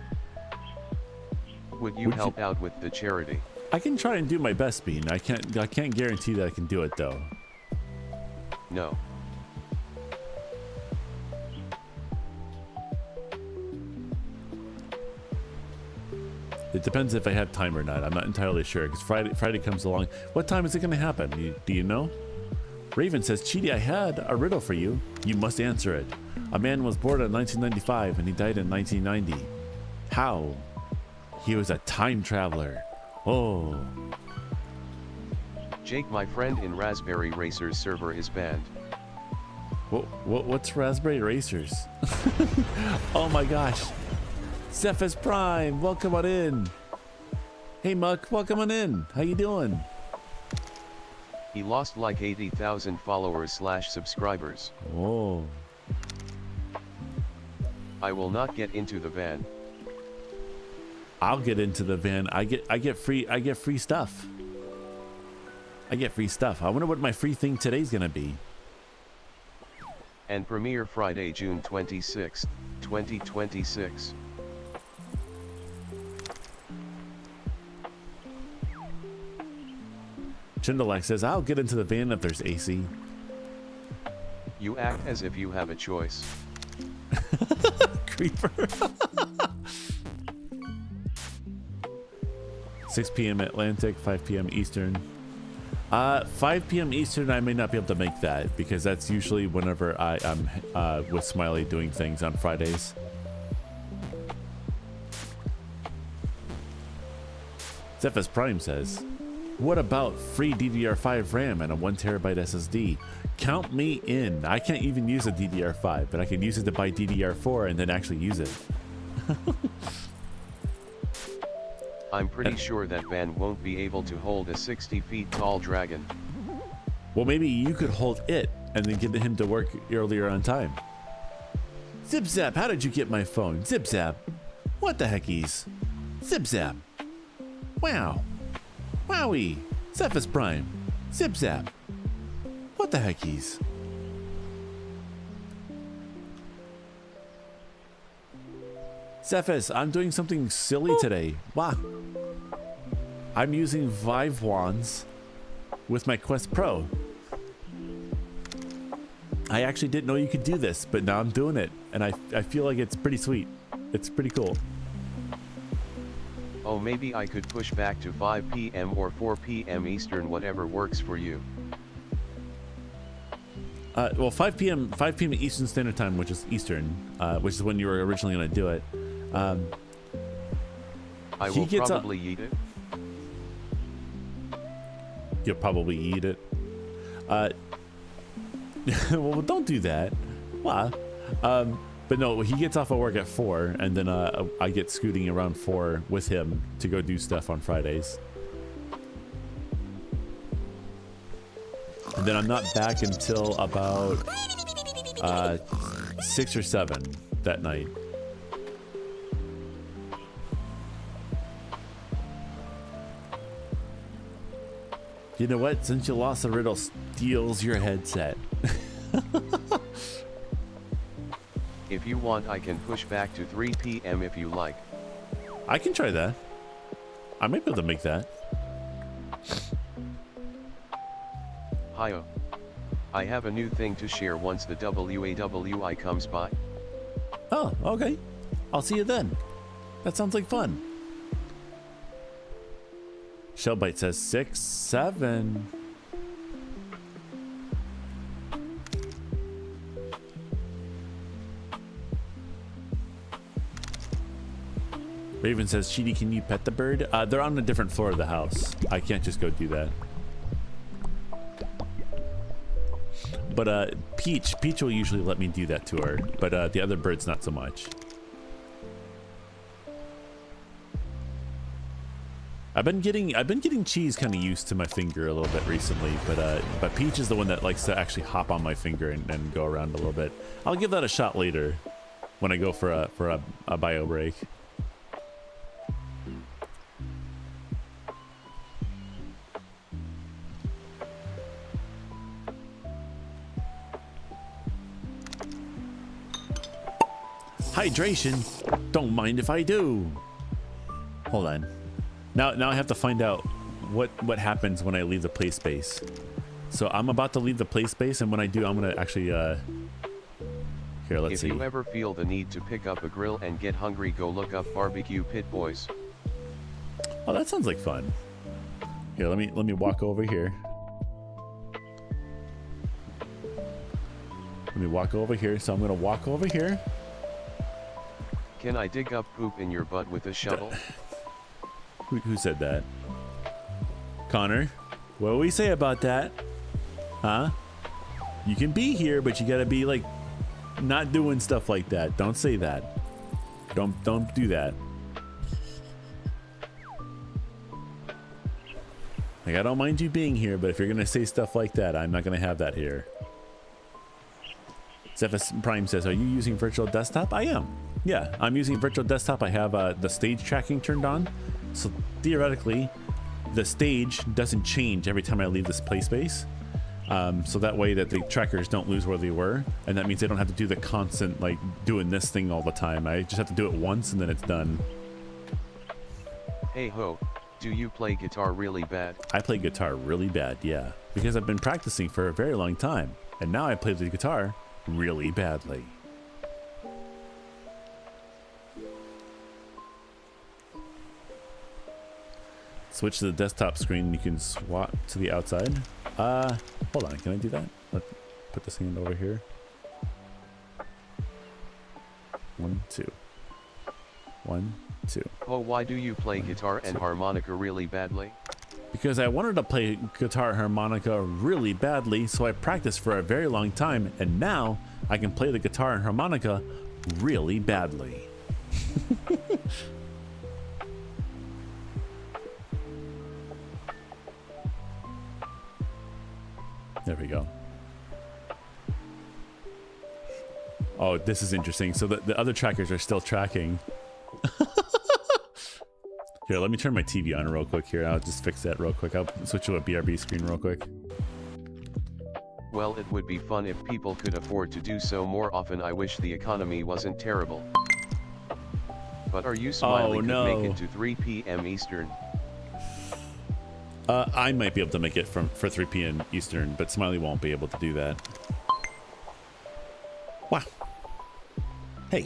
Would you help out with the charity? I can try and do my best, Bean. I can't guarantee that I can do it though. No. It depends if I have time or not. I'm not entirely sure because Friday comes along. What time is it going to happen? Do you know? Raven says, Cheaty, I had a riddle for you. You must answer it. A man was born in 1995 and he died in 1990. How? He was a time traveler. Oh. Jake, my friend in Raspberry Racers server is banned. What's Raspberry Racers? Oh my gosh. Cephas Prime, welcome on in. Hey Muck, welcome on in. How you doing? He lost like 80,000 followers / subscribers. Oh. I will not get into the van. I'll get into the van. I get free stuff. I get free stuff. I wonder what my free thing today's gonna be. And premiere Friday, June 26th, 2026. Chindalak says, I'll get into the van if there's AC. You act as if you have a choice. Creeper. 6 p.m. Atlantic, 5 p.m. Eastern. 5 p.m. Eastern, I may not be able to make that because that's usually whenever I am with Smiley doing things on Fridays. Zephas Prime says, what about free DDR5 RAM and a 1TB SSD? Count me in. I can't even use a DDR5, but I can use it to buy DDR4 and then actually use it. I'm pretty sure that van won't be able to hold a 60 feet tall dragon. Well, maybe you could hold it and then get him to work earlier on time. Zip Zap, how did you get my phone? Zip Zap. What the heckies? Zip Zap. Wow. Wowie. Cephas Prime. Zip Zap. What the heckies? Cephas, I'm doing something silly today. Wow. I'm using Vive wands with my Quest Pro. I actually didn't know you could do this, but now I'm doing it, and I feel like it's pretty sweet. It's pretty cool. Oh, maybe I could push back to 5 p.m. or 4 p.m. Eastern, whatever works for you. Well, 5 p.m. Eastern Standard Time, which is Eastern, which is when you were originally going to do it. I will probably eat it. You'll probably eat it. Well, don't do that. Why? But no, he gets off of work at 4, and then I get scooting around 4 with him to go do stuff on Fridays. And then I'm not back until about 6 or 7 that night. You know what? Since you lost, the riddle steals your headset. If you want, I can push back to 3 p.m. if you like. I can try that. I might be able to make that. Hiyo. I have a new thing to share once the WAWI comes by. Oh, okay. I'll see you then. That sounds like fun. Shellbite says 6, 7. Raven says, Cheaty, can you pet the bird? They're on a different floor of the house. I can't just go do that. But Peach will usually let me do that to her, but the other birds not so much. I've been getting Cheese kind of used to my finger a little bit recently, but Peach is the one that likes to actually hop on my finger and go around a little bit. I'll give that a shot later when I go for a bio break. Hydration? Don't mind if I do. Hold on. Now I have to find out what happens when I leave the play space. So I'm about to leave the play space, and when I do, I'm gonna actually here, let's see. If you ever feel the need to pick up a grill and get hungry, go look up Barbecue Pit Boys. Oh, that sounds like fun. Here, let me walk over here. Let me walk over here. So I'm gonna walk over here. Can I dig up poop in your butt with a shovel? Who said that? Connor, what do we say about that? Huh? You can be here, but you gotta be like not doing stuff like that. Don't say that. Don't do that. Like, I don't mind you being here, but if you're gonna say stuff like that, I'm not gonna have that here. Zephas Prime says, are you using virtual desktop? I am. Yeah, I'm using virtual desktop. I have the stage tracking turned on. So theoretically, the stage doesn't change every time I leave this play space. So that way that the trackers don't lose where they were. And that means they don't have to do the constant, like, doing this thing all the time. I just have to do it once and then it's done. Hey ho, do you play guitar really bad? I play guitar really bad, yeah. Because I've been practicing for a very long time. And now I play the guitar really badly. Switch to the desktop screen. You can swap to the outside. Hold on. Can I do that? Let's put this hand over here. 1, 2. 1, 2. Oh, why do you play guitar and harmonica really badly? Because I wanted to play guitar harmonica really badly, so I practiced for a very long time, and now I can play the guitar and harmonica really badly. There we go. Oh, this is interesting. So the other trackers are still tracking. Here, let me turn my TV on real quick here. I'll just fix that real quick. I'll switch to a BRB screen real quick. Well, it would be fun if people could afford to do so more often. I wish the economy wasn't terrible. But are you smiling to make it to 3 p.m. Eastern? I might be able to make it for 3 p.m. Eastern, but Smiley won't be able to do that. Wow. Hey.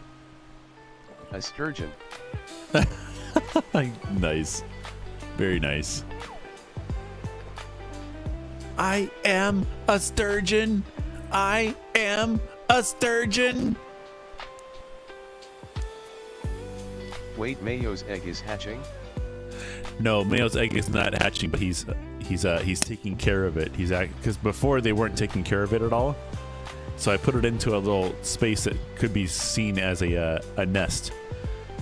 A sturgeon. Nice. Very nice. I am a sturgeon. I am a sturgeon. Wait, Mayo's egg is hatching? No, Mayo's egg is not hatching, but he's taking care of it. Because before they weren't taking care of it at all. So I put it into a little space that could be seen as a nest,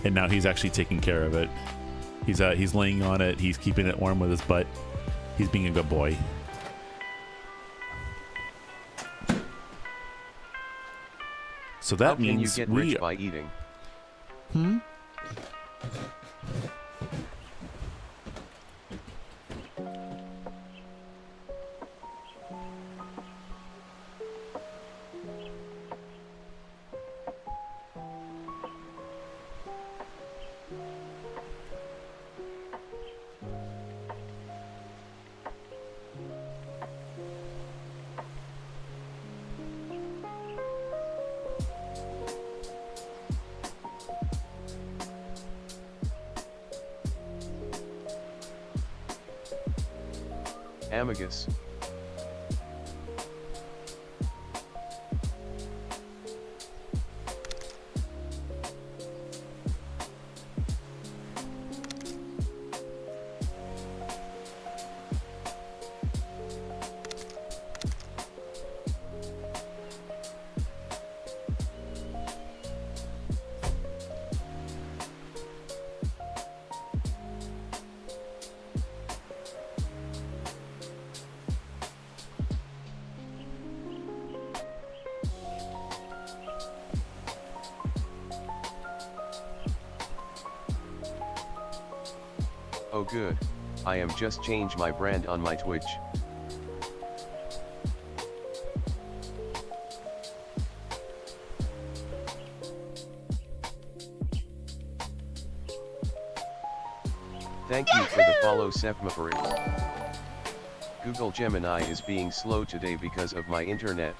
and now he's actually taking care of it. He's laying on it. He's keeping it warm with his butt. He's being a good boy. So that How means can you get rich by eating? Amagus. Oh good, I am just changed my brand on my Twitch. Thank you for the follow, Sefmapuri. Google Gemini is being slow today because of my internet.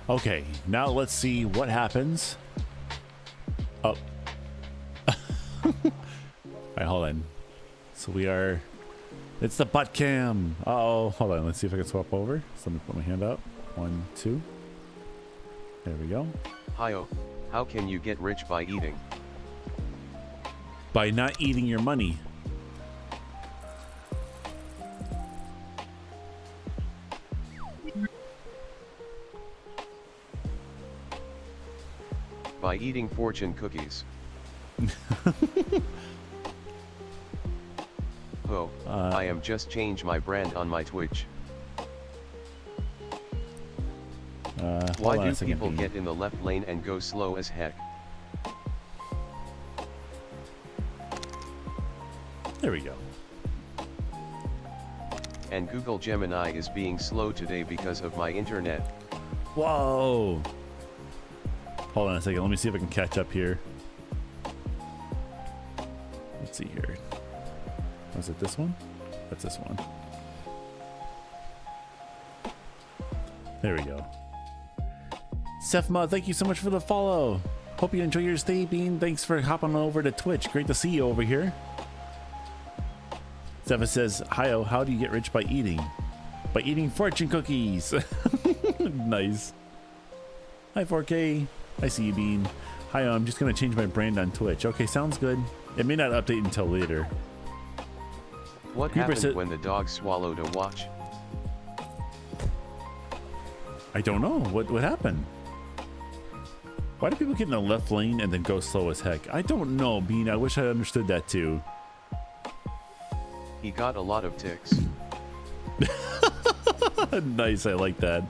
Okay, now let's see what happens. Oh. Alright, hold on. So it's the butt cam. Uh-oh, hold on, let's see if I can swap over. So let me put my hand up. 1, 2. There we go. Hiyo, how can you get rich by eating? By not eating your money. By eating fortune cookies. Oh, I am just changed my brand on my Twitch. Why do people get in the left lane and go slow as heck? There we go. And Google Gemini is being slow today because of my internet. Whoa! Hold on a second, let me see if I can catch up here. Let's see here. Was it this one? That's this one. There we go. Sefma, thank you so much for the follow. Hope you enjoy your stay, Bean. Thanks for hopping over to Twitch. Great to see you over here. Sefa says, Hiyo, how do you get rich by eating? By eating fortune cookies. Nice. Hi, 4K. I see you, Bean. Hi, I'm just going to change my brand on Twitch. Okay, sounds good. It may not update until later. What happened when the dog swallowed a watch? I don't know. What happened? Why do people get in the left lane and then go slow as heck? I don't know, Bean. I wish I understood that too. He got a lot of ticks. Nice, I like that.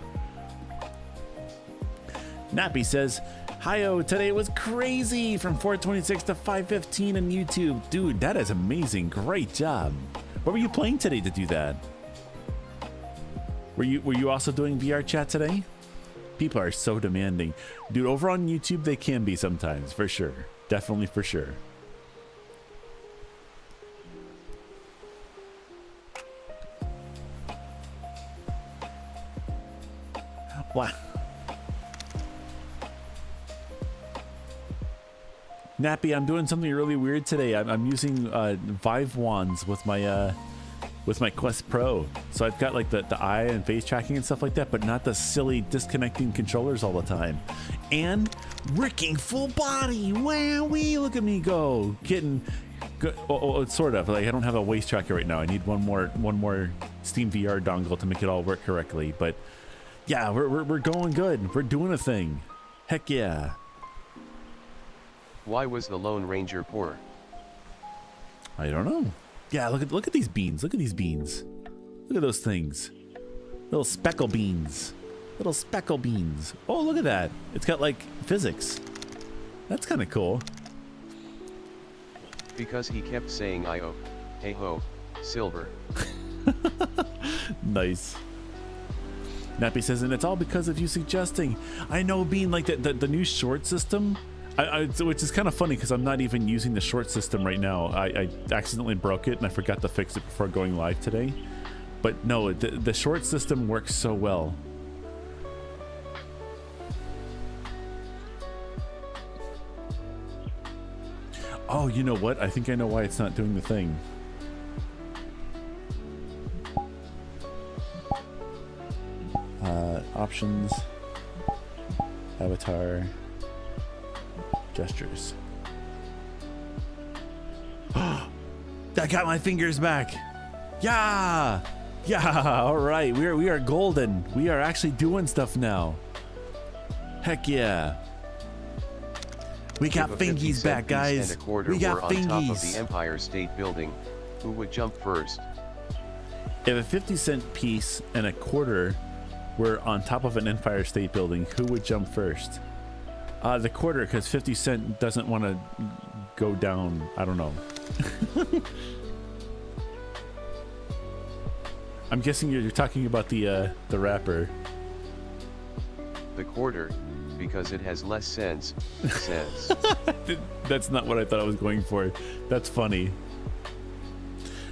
Nappy says, Hi-oh, today was crazy from 426 to 515 on YouTube. Dude, that is amazing. Great job. What were you playing today to do that? Were you also doing VR chat today? People are so demanding. Dude, over on YouTube, they can be sometimes, for sure. Definitely for sure. Wow. Nappy, I'm doing something really weird today. I'm using Vive wands with my Quest Pro. So I've got like the eye and face tracking and stuff like that, but not the silly disconnecting controllers all the time. And wrecking full body. Wowee, look at me go. Getting good. Oh, sort of. Like I don't have a waist tracker right now. I need one more Steam VR dongle to make it all work correctly. But yeah, we're going good. We're doing a thing. Heck yeah. Why was the Lone Ranger poor? I don't know. Yeah, look at these beans. Look at these beans. Look at those things. Little speckle beans. Little speckle beans. Oh, look at that. It's got like physics. That's kind of cool. Because he kept saying I-oh, hey ho, silver. Nice. Nappy says, and it's all because of you suggesting. I know, Bean, like the new short system. Which is kind of funny because I'm not even using the short system right now. I accidentally broke it and I forgot to fix it before going live today. But no, the short system works so well. Oh, you know what? I think I know why it's not doing the thing. Options, avatar, gestures. I got my fingers back. Yeah, all right. We are golden. We are actually doing stuff now. Heck yeah. We got fingies back, guys. We got fingies. On top of the Empire State Building, who would jump first? If a 50-cent piece and a quarter were on top of an Empire State Building, who would jump first? The quarter, because 50 Cent doesn't want to go down. I don't know. I'm guessing you're talking about the rapper. The quarter, because it has less sense, says. That's not what I thought I was going for. That's funny.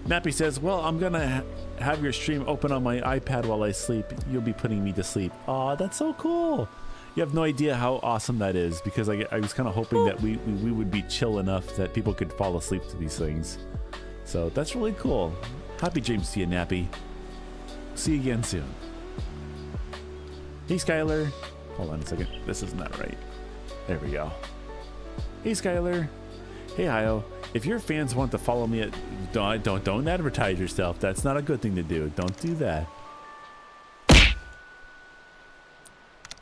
Nappy says, well, I'm gonna have your stream open on my iPad while I sleep. You'll be putting me to sleep. Aw, that's so cool. You have no idea how awesome that is, because I was kind of hoping that we would be chill enough that people could fall asleep to these things. So that's really cool. Happy dreams to you, Nappy. See you again soon. Hey, Skylar. Hold on a second. This is not right. There we go. Hey, Skylar. Hey, Hio. If your fans want to follow me at... Don't advertise yourself. That's not a good thing to do. Don't do that.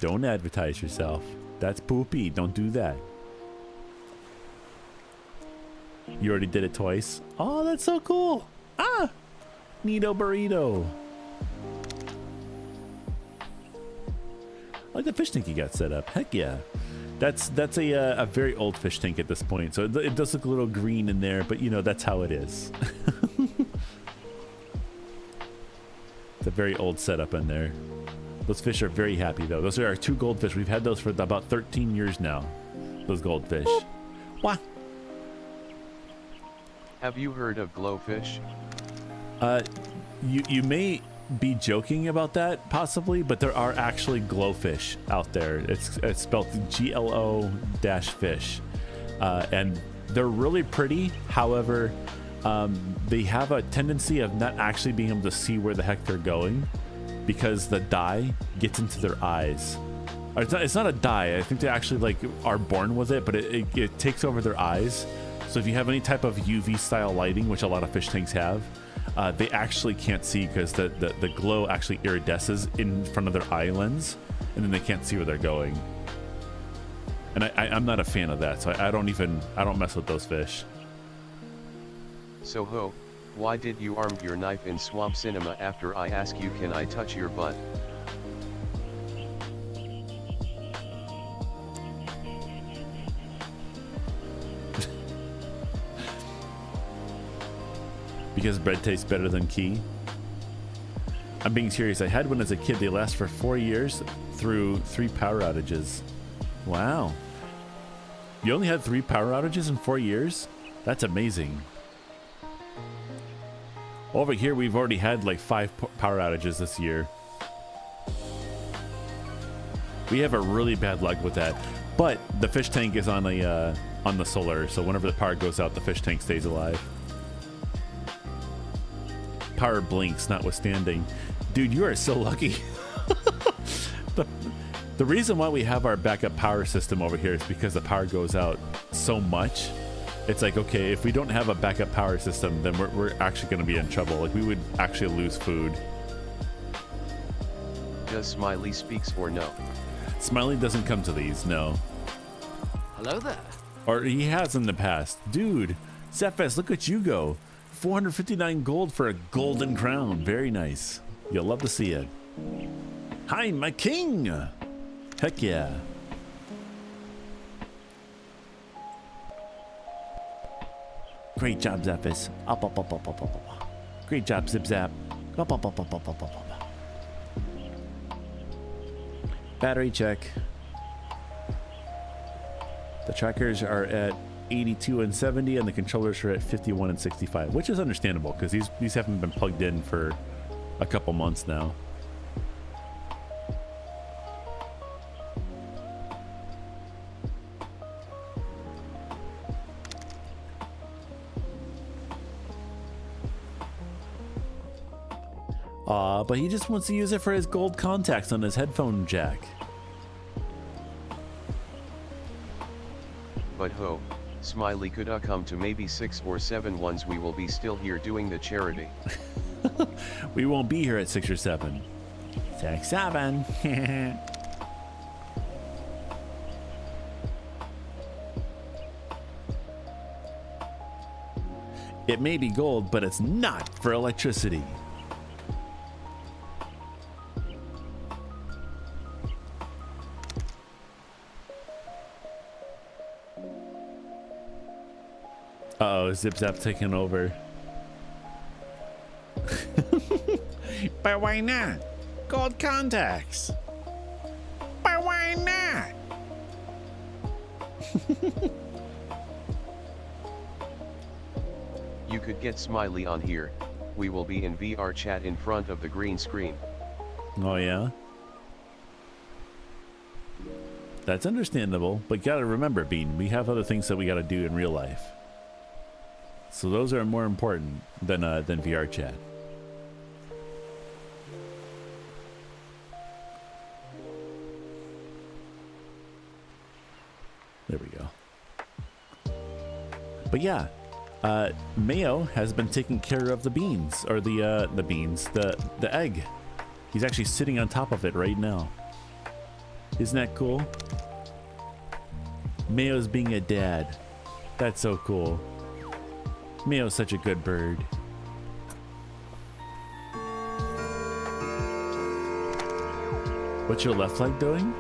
Don't advertise yourself. That's poopy. Don't do that. You already did it twice. Oh, that's so cool. Ah! Neato burrito. I like the fish tank you got set up. Heck yeah. That's a very old fish tank at this point. So it does look a little green in there, but you know, that's how it is. It's a very old setup in there. Those fish are very happy though. Those are our 2 goldfish. We've had those for about 13 years now. Those goldfish. What? Have you heard of glowfish? You may be joking about that possibly, but there are actually glowfish out there. It's spelled GLO-fish, and they're really pretty. However, they have a tendency of not actually being able to see where the heck they're going, because the dye gets into their eyes. Or it's not a dye. I think they actually like are born with it, but it takes over their eyes. So if you have any type of UV style lighting, which a lot of fish tanks have, they actually can't see because the glow actually iridesces in front of their eye lens, and then they can't see where they're going. And I'm not a fan of that, so I don't mess with those fish. So Ho, why did you arm your knife in Swamp Cinema after I ask you can I touch your butt? Because bread tastes better than key. I'm being serious. I had one as a kid. They last for 4 years through 3 power outages. Wow. You only had 3 power outages in 4 years? That's amazing. Over here, we've already had like 5 power outages this year. We have a really bad luck with that. But the fish tank is on the solar, so whenever the power goes out, the fish tank stays alive. Power blinks notwithstanding. Dude, you are so lucky. The reason why we have our backup power system over here is because the power goes out so much. It's like, okay, if we don't have a backup power system, then we're actually going to be in trouble. Like, we would actually lose food. Does Smiley speaks or no? Smiley doesn't come to these, no. Hello there. Or he has in the past. Dude, Zephys, look at you go. 459 gold for a golden crown. Very nice. You'll love to see it. Hi, my king. Heck yeah. Great job, Zephys. Up, up, up, up, up, up, up. Great job, Zip Zap. Up, up, up, up, up, up, up, up. Battery check. The trackers are at 82 and 70, and the controllers are at 51 and 65, which is understandable because these haven't been plugged in for a couple months now. But he just wants to use it for his gold contacts on his headphone jack. But ho, Smiley could come to maybe 6 or 7 ones. We will be still here doing the charity. We won't be here at 6 or 7. 6, 7. It may be gold, but it's not for electricity. Uh-oh, Zip Zap taking over. But why not? Gold contacts. But why not? You could get Smiley on here. We will be in VR chat in front of the green screen. Oh, yeah? That's understandable, but gotta remember, Bean, we have other things that we gotta do in real life. So those are more important than VR chat. There we go. But yeah, Mayo has been taking care of the beans, or the egg. He's actually sitting on top of it right now. Isn't that cool? Mayo's being a dad. That's so cool. Mayo's such a good bird. What's your left leg doing?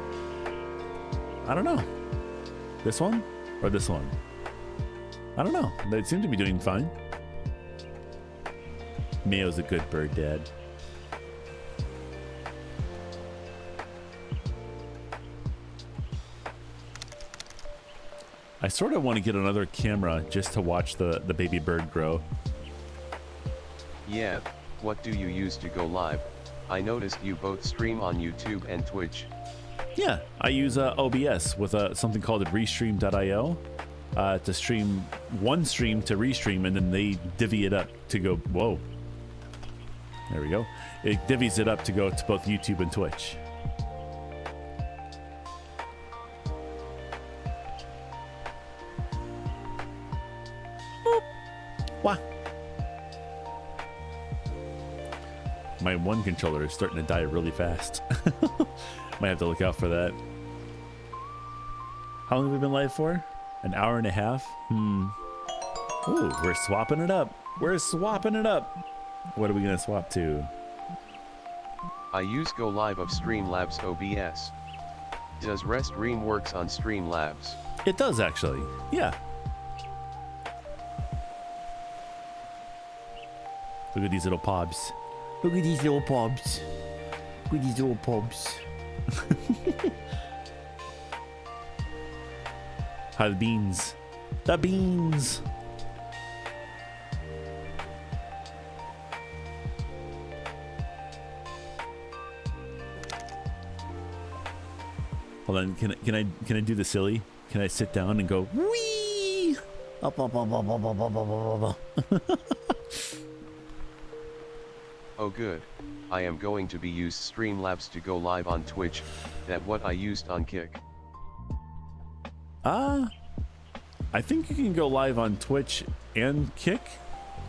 I don't know. This one or this one? I don't know. They seem to be doing fine. Mayo's a good bird, Dad. I sort of want to get another camera just to watch the baby bird grow. Yeah, what do you use to go live? I noticed you both stream on YouTube and Twitch. Yeah, I use OBS with something called Restream.io to stream one stream to Restream, and then they divvy it up to go, whoa. There we go. It divvies it up to go to both YouTube and Twitch. What? My one controller is starting to die really fast. Might have to look out for that. How long have we been live for? An hour and a half? Ooh, we're swapping it up. We're swapping it up. What are we gonna swap to? I use Go Live of Streamlabs OBS. Does Restream works on Streamlabs? It does actually, yeah. Look at these little pobs. Look at these little pobs. Look at these little pobs. How the beans. The beans. Hold on, can I do the silly? Can I sit down and go wee? Up, up, up, up, up, up, up, up, up. Oh good, I am going to be used Streamlabs to go live on Twitch, that what I used on Kick. I think you can go live on Twitch and Kick,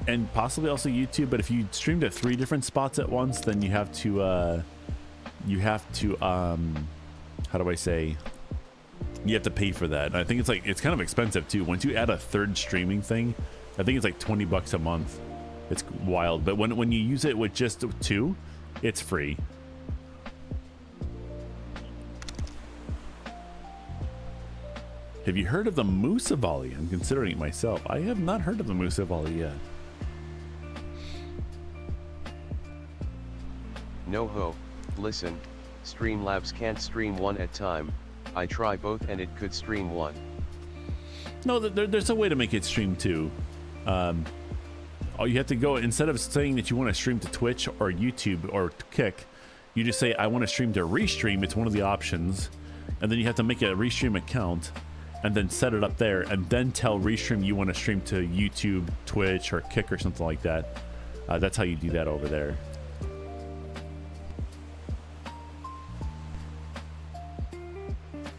and possibly also YouTube, but if you stream to 3 different spots at once, then you have to, how do I say? You have to pay for that. And I think it's kind of expensive too. Once you add a 3rd streaming thing, I think it's like $20 a month. It's wild. But when you use it with just 2, it's free. Have you heard of the Musavali? I'm considering it myself. I have not heard of the Musavali yet. No ho, listen, Streamlabs can't stream 1 at a time. I try both and it could stream 1. No, there's a way to make it stream 2. All you have to go, instead of saying that you want to stream to Twitch or YouTube or Kick, you just say, I want to stream to Restream. It's one of the options. And then you have to make a Restream account and then set it up there and then tell Restream you want to stream to YouTube, Twitch, or Kick or something like that. That's how you do that over there.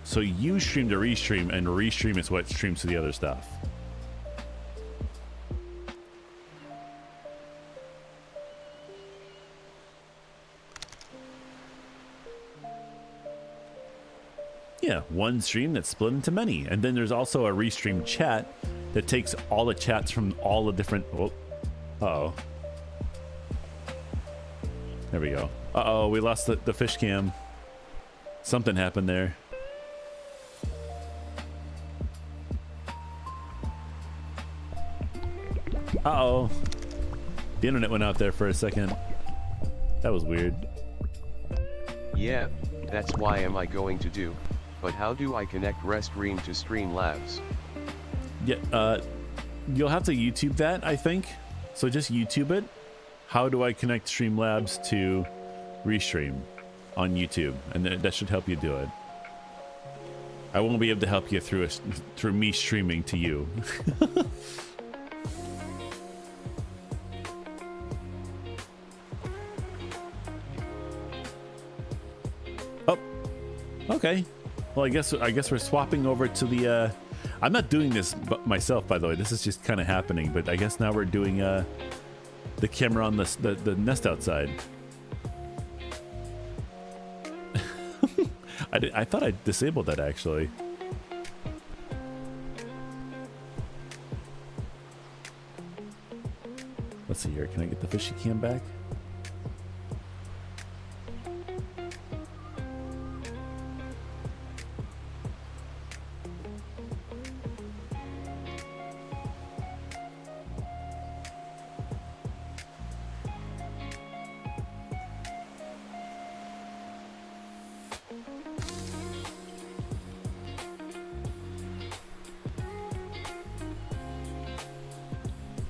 So you stream to Restream, and Restream is what streams to the other stuff. Yeah, one stream that's split into many. And then there's also a Restream chat that takes all the chats from all the different... Oh, uh-oh. There we go. Uh-oh, we lost the fish cam. Something happened there. Uh-oh. The internet went out there for a second. That was weird. Yeah, that's why am I going to do. But how do I connect Restream to Streamlabs? Yeah, you'll have to YouTube that, I think. So just YouTube it. How do I connect Streamlabs to Restream on YouTube? And that should help you do it. I won't be able to help you through me streaming to you. Oh, okay. Well, I guess we're swapping over to the. I'm not doing this myself, by the way. This is just kind of happening. But I guess now we're doing the camera on the nest outside. I thought I disabled that actually. Let's see here. Can I get the fishy cam back?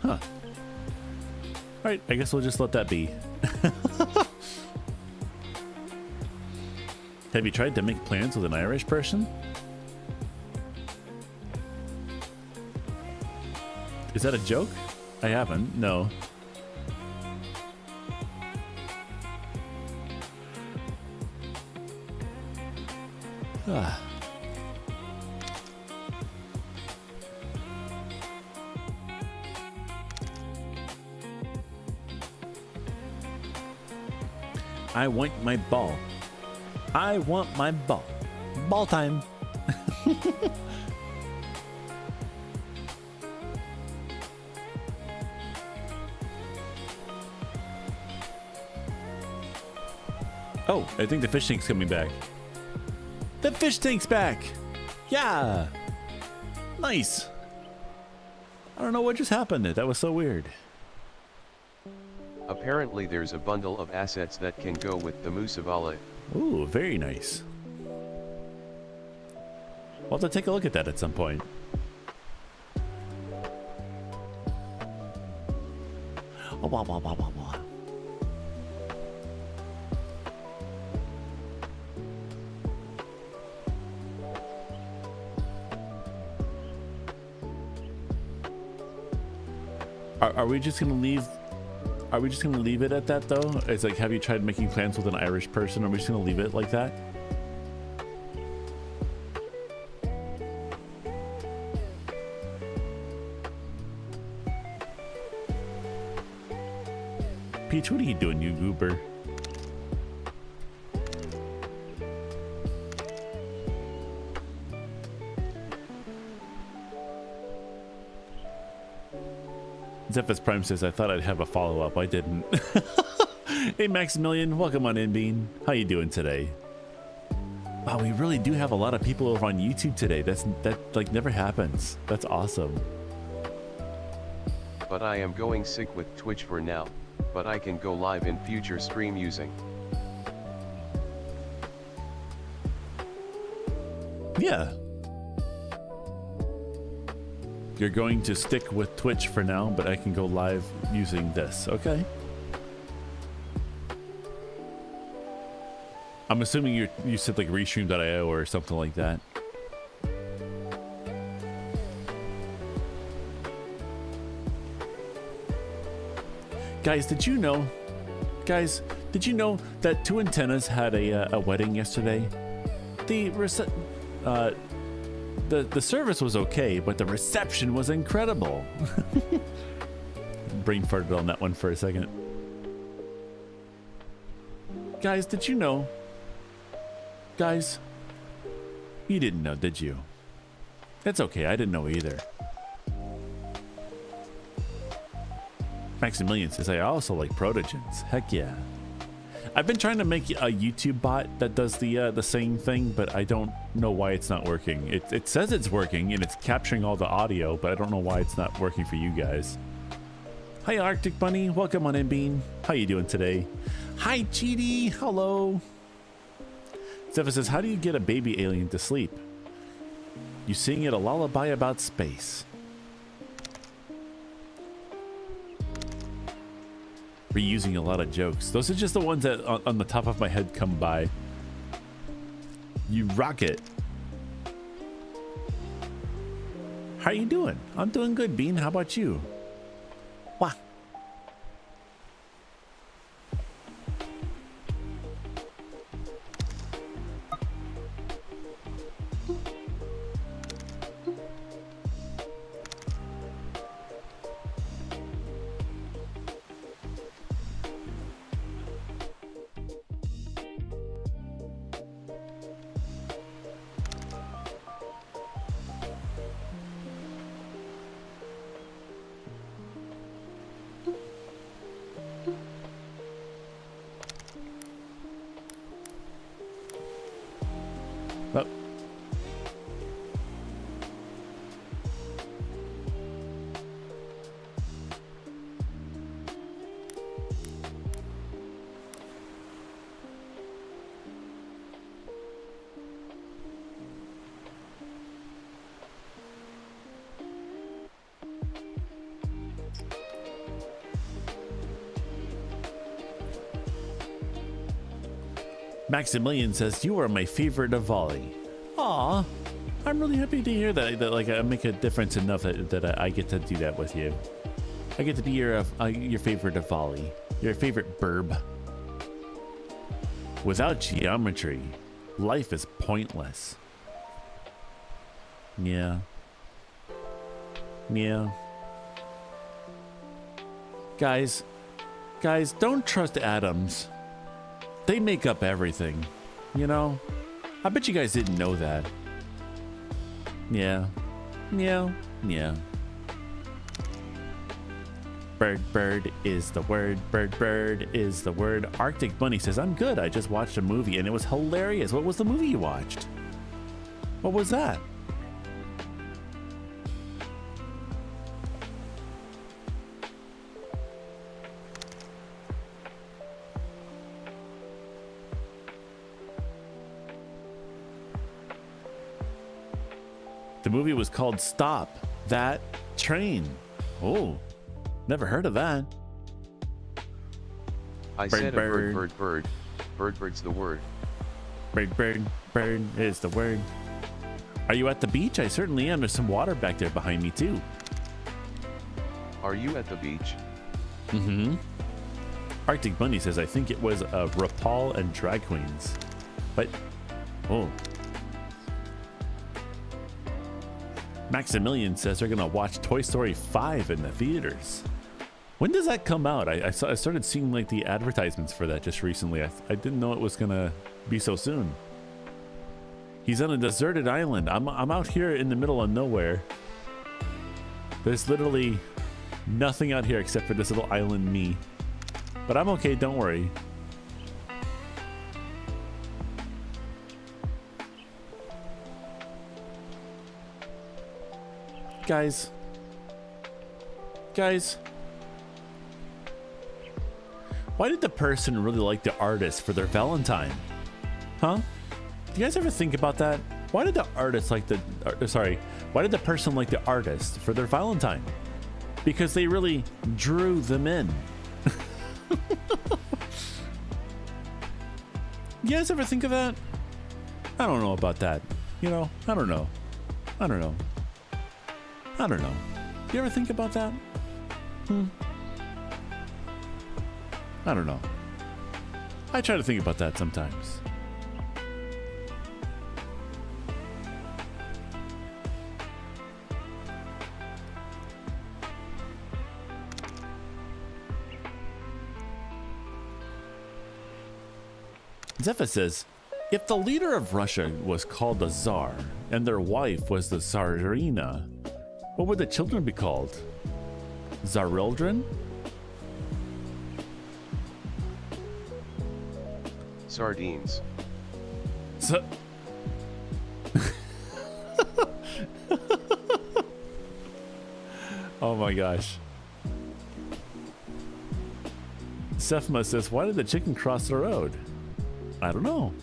Huh. Alright, I guess we'll just let that be. Have you tried to make plans with an Irish person? Is that a joke? I haven't, no. Ah. I want my ball. I want my ball. Ball time. Oh, I think the fish tank's coming back. The fish tank's back. Yeah. Nice. I don't know what just happened. That was so weird. Apparently there's a bundle of assets that can go with the Musavala. Ooh, very nice. We'll have to take a look at that at some point. Oh, wow, wow, wow, wow, wow. Are we just gonna leave? Are we just gonna leave it at that though? It's like, have you tried making plans with an Irish person? Are we just gonna leave it like that? Peach, what are you doing, you goober? Zephyr's Prime says, I thought I'd have a follow-up. I didn't. Hey, Maximilian. Welcome on in, Bean. How you doing today? Wow, we really do have a lot of people over on YouTube today. That like never happens. That's awesome. But I am going sick with Twitch for now, but I can go live in future stream using. Yeah. You're going to stick with Twitch for now, but I can go live using this. Okay. I'm assuming you said like restream.io or something like that. Guys, did you know? Guys, did you know that Two Antennas had a wedding yesterday? The service was okay, but the reception was incredible. Brain farted on that one for a second. Guys, did you know? Guys, you didn't know, did you? That's okay, I didn't know either. Maximilian says, I also like protogens. Heck yeah. I've been trying to make a YouTube bot that does the same thing, but I don't know why it's not working. It says it's working and it's capturing all the audio, but I don't know why it's not working for you guys. Hi, Arctic Bunny. Welcome on in, Bean. How you doing today? Hi, Cheetie. Hello. Zephyr says, how do you get a baby alien to sleep? You sing it a lullaby about space. Reusing a lot of jokes. Those are just the ones that on the top of my head come by. You rock it. How you doing? I'm doing good, Bean. How about you? Wah. Oh. Maximilian says, you are my favorite of volley. Aw, I'm really happy to hear that like I make a difference enough that I get to do that with you. I get to be your favorite of volley, your favorite burb. Without geometry, life is pointless. Yeah. Yeah. Guys, don't trust atoms. They make up everything, you know? I bet you guys didn't know that. Yeah. Yeah. Yeah. Bird is the word. Bird is the word. Arctic Bunny says, I'm good. I just watched a movie and it was hilarious. What was the movie you watched? What was that? The movie was called Stop That Train. Oh, never heard of that. I said a bird. Bird's the word. Bird is the word. Are you at the beach? I certainly am. There's some water back there behind me too. Are you at the beach? Mm-hmm. Arctic Bunny says, I think it was RuPaul and drag queens. But, oh. Maximilian says they're going to watch Toy Story 5 in the theaters. When does that come out? I started seeing like the advertisements for that just recently. I didn't know it was going to be so soon. He's on a deserted island. I'm out here in the middle of nowhere. There's literally nothing out here except for this little island me. But I'm okay, don't worry. Guys. Why did the person really like the artist for their Valentine? Huh? Do you guys ever think about that? Why did the artist like why did the person like the artist for their Valentine? Because they really drew them in. You guys ever think of that? I don't know about that. You know, I don't know. Do you ever think about that? I don't know. I try to think about that sometimes. Zephyr says, if the leader of Russia was called the Tsar and their wife was the Tsarina, what would the children be called? Tsarildren? Sardines. Oh my gosh. Sephma says, why did the chicken cross the road? I don't know.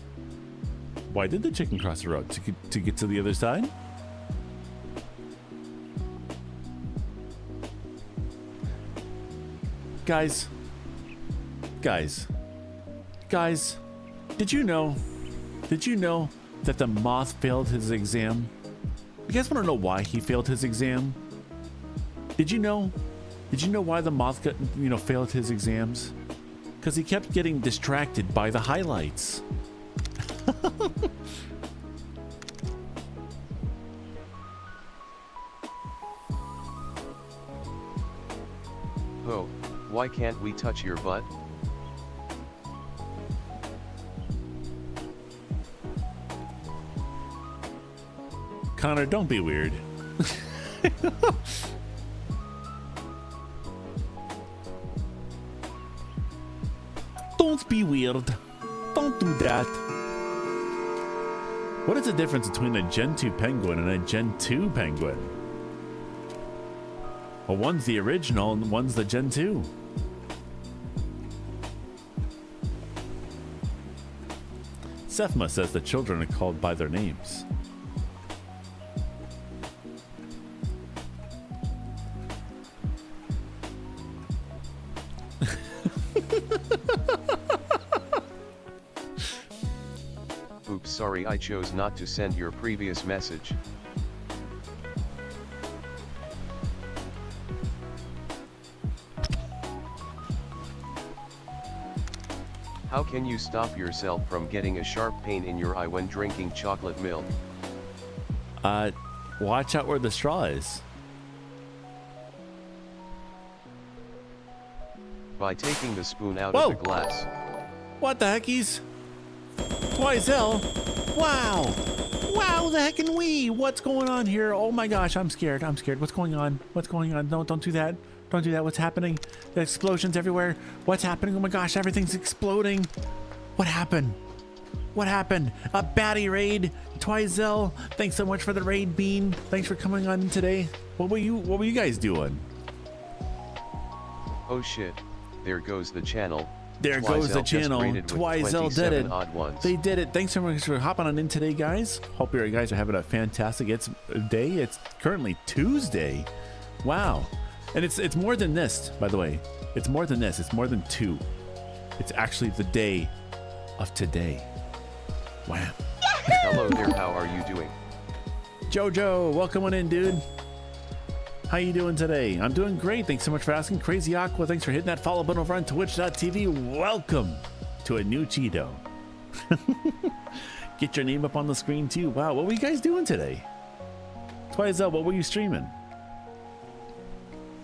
Why did the chicken cross the road? To get to the other side? Guys, did you know that the moth failed his exam? You guys want to know why he failed his exam? Did you know why the moth failed his exams? Because he kept getting distracted by the highlights. Oh, why can't we touch your butt? Connor, don't be weird. Don't be weird. Don't do that. What is the difference between a Gen 2 penguin and a Gen 2 penguin? Well, one's the original and one's the Gen 2. Sephma says the children are called by their names. Oops, sorry, I chose not to send your previous message. How can you stop yourself from getting a sharp pain in your eye when drinking chocolate milk? Watch out where the straw is. By taking the spoon out Whoa! of the glass. What the heckies? Twizel! Wow! Wow, the heckin' wee! What's going on here? Oh my gosh, I'm scared. What's going on? No, don't do that. Don't do that. What's happening? The explosions everywhere. What's happening? Oh my gosh, everything's exploding. What happened? A baddie raid. Twizel, thanks so much for the raid, Bean. Thanks for coming on today. What were you guys doing? Oh shit, there goes the channel. There goes the channel. Twizel did it. They did it. Thanks so much for hopping on in today, guys. Hope you guys are having a fantastic day. It's currently Tuesday. Wow. And it's more than this, by the way. It's more than this. It's more than 2. It's actually the day of today. Wow. Hello there, how are you doing? Jojo, welcome on in, dude. How you doing today? I'm doing great. Thanks so much for asking. Crazy Aqua, thanks for hitting that follow button over on twitch.tv. Welcome to a new Cheeto. Get your name up on the screen too. Wow, what were you guys doing today? Twizel, what were you streaming?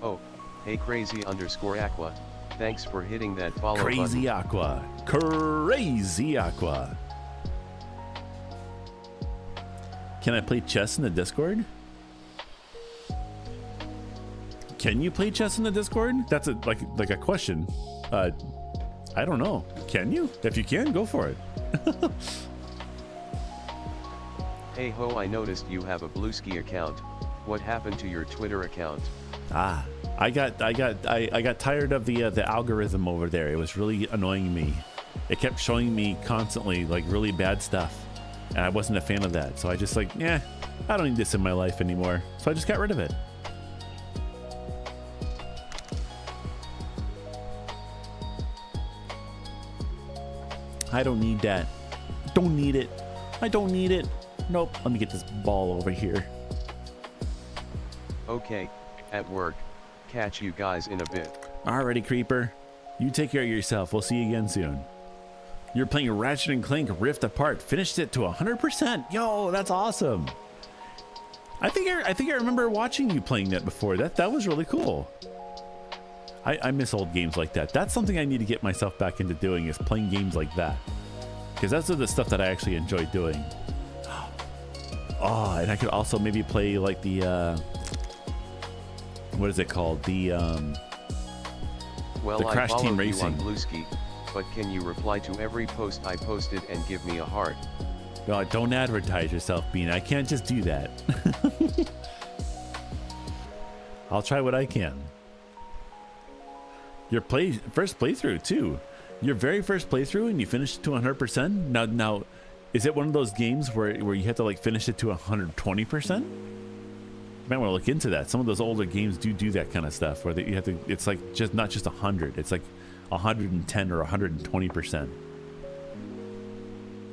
Oh, hey crazy_aqua. Thanks for hitting that follow button. Crazy Aqua. Crazy Aqua. Can I play chess in the Discord? Can you play chess in the Discord? That's like a question. I don't know. Can you? If you can, go for it. Hey ho, I noticed you have a Bluesky account. What happened to your Twitter account? Ah, I got tired of the algorithm over there. It was really annoying me. It kept showing me constantly like really bad stuff, and I wasn't a fan of that. So I just like, I don't need this in my life anymore. So I just got rid of it. I don't need that. Don't need it. I don't need it. Nope. Let me get this ball over here. Okay, at work. Catch you guys in a bit. Alrighty, Creeper. You take care of yourself. We'll see you again soon. You're playing Ratchet and Clank Rift Apart. Finished it to 100%. Yo, that's awesome. I think I remember watching you playing that before. That was really cool. I miss old games like that. That's something I need to get myself back into doing, is playing games like that. Because that's the stuff that I actually enjoy doing. Oh, and I could also maybe play like the, what is it called? The Crash Team Racing. You on Bluesky, but can you reply to every post I posted and give me a heart? No, don't advertise yourself, Bean. I can't just do that. I'll try what I can. Your first playthrough too. Your very first playthrough and you finished it to 100%. Now, is it one of those games where you have to like finish it to 120%? You might want to look into that. Some of those older games do that kind of stuff where you have to. It's like not just 100. It's like 110 or 120%.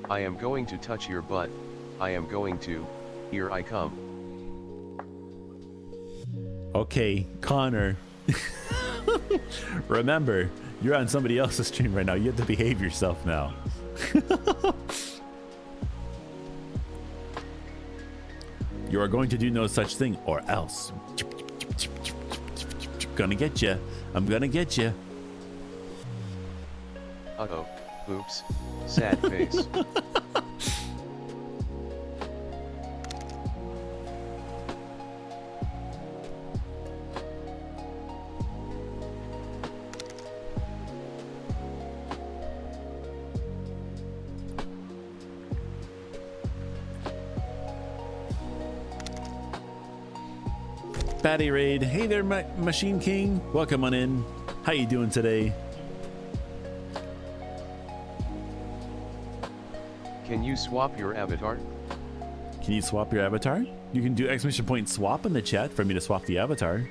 I am going to touch your butt. I am going to. Here I come. Okay, Connor. Remember, you're on somebody else's stream right now. You have to behave yourself now. You are going to do no such thing, or else. Gonna get you. I'm gonna get you. Uh-oh. Oops. Sad face. Batty Raid. Hey there, Machine King. Welcome on in. How you doing today? Can you swap your avatar? Can you swap your avatar? You can do ! swap in the chat for me to swap the avatar.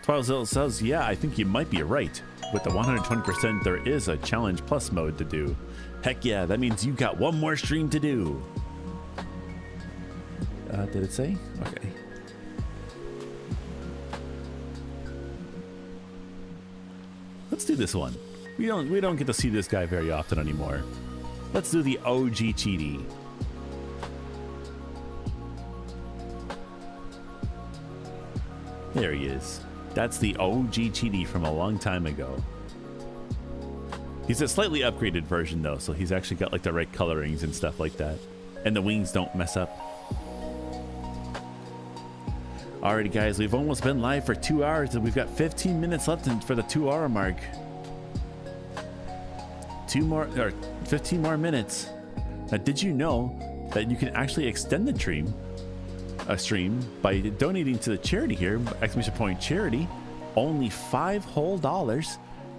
Twizel says, yeah, I think you might be right. With the 120%, there is a challenge plus mode to do. Heck yeah, that means you got one more stream to do. Did it say? Okay. Let's do this one. We don't get to see this guy very often anymore. Let's do the OG Cheaty. There he is. That's the OG Cheaty from a long time ago. He's a slightly upgraded version though, so he's actually got like the right colorings and stuff like that. And the wings don't mess up. Alrighty guys, we've almost been live for 2 hours and we've got 15 minutes left for the 2 hour mark. 15 more minutes. Now, did you know that you can actually extend the stream by donating to the charity here, !charity, only $5 whole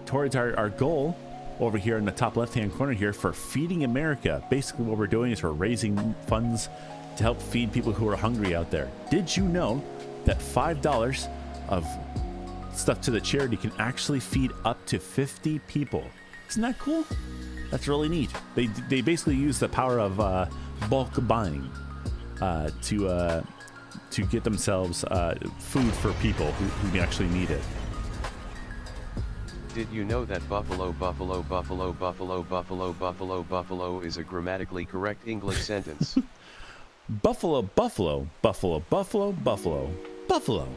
towards our goal over here in the top left-hand corner here for Feeding America. Basically, what we're doing is we're raising funds to help feed people who are hungry out there. Did you know that $5 of stuff to the charity can actually feed up to 50 people? Isn't that cool? That's really neat. They basically use the power of bulk buying to get themselves food for people who actually need it. Did you know that buffalo is a grammatically correct English sentence? Buffalo, buffalo, buffalo, buffalo, buffalo, buffalo.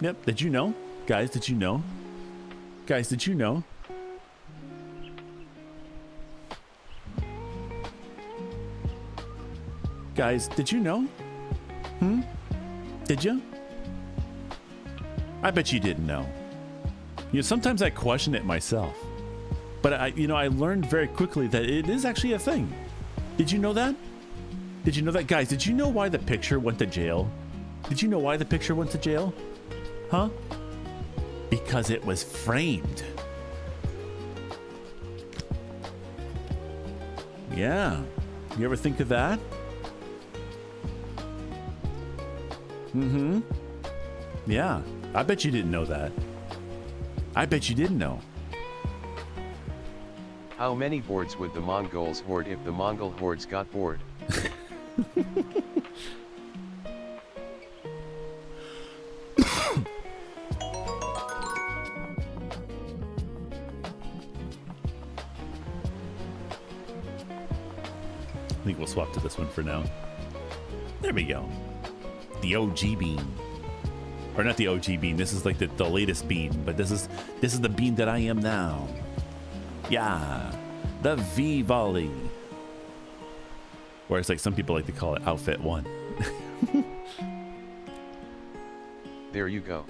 Yep. Did you know? Guys, did you know? Guys, did you know? Guys, did you know? Did you? I bet you didn't know. You know, sometimes I question it myself. But I learned very quickly that it is actually a thing. Did you know that? Did you know that? Guys, did you know why the picture went to jail? Did you know why the picture went to jail? Huh? Because it was framed. Yeah. You ever think of that? Yeah. I bet you didn't know that. I bet you didn't know. How many boards would the Mongols hoard if the Mongol hordes got bored? I think we'll swap to this one for now. There we go. The OG bean. Or not the OG bean. This is like the latest bean, but this is the bean that I am now. Yeah. The V volley. Or it's like some people like to call it outfit 1. There you go.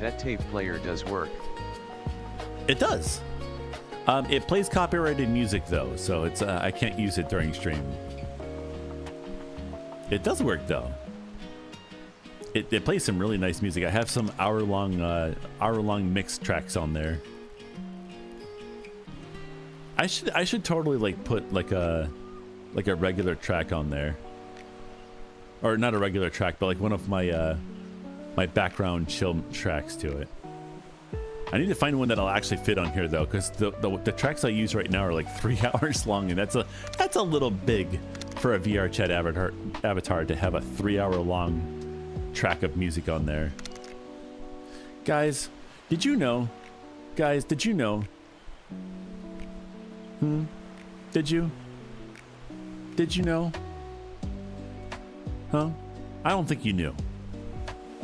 That tape player does work. It does. It plays copyrighted music though, so it's I can't use it during stream. It does work though. It plays some really nice music. I have some hour-long mixed tracks on there. I should totally like put like a regular track on there, or not a regular track, but like one of my my background chill tracks to it. I need to find one that'll actually fit on here though, because the tracks I use right now are like 3 hours long, and that's a little big for a VR chat avatar to have a 3-hour long track of music on there. Guys, did you know? Guys, did you know? Did you? Did you know? Huh? I don't think you knew.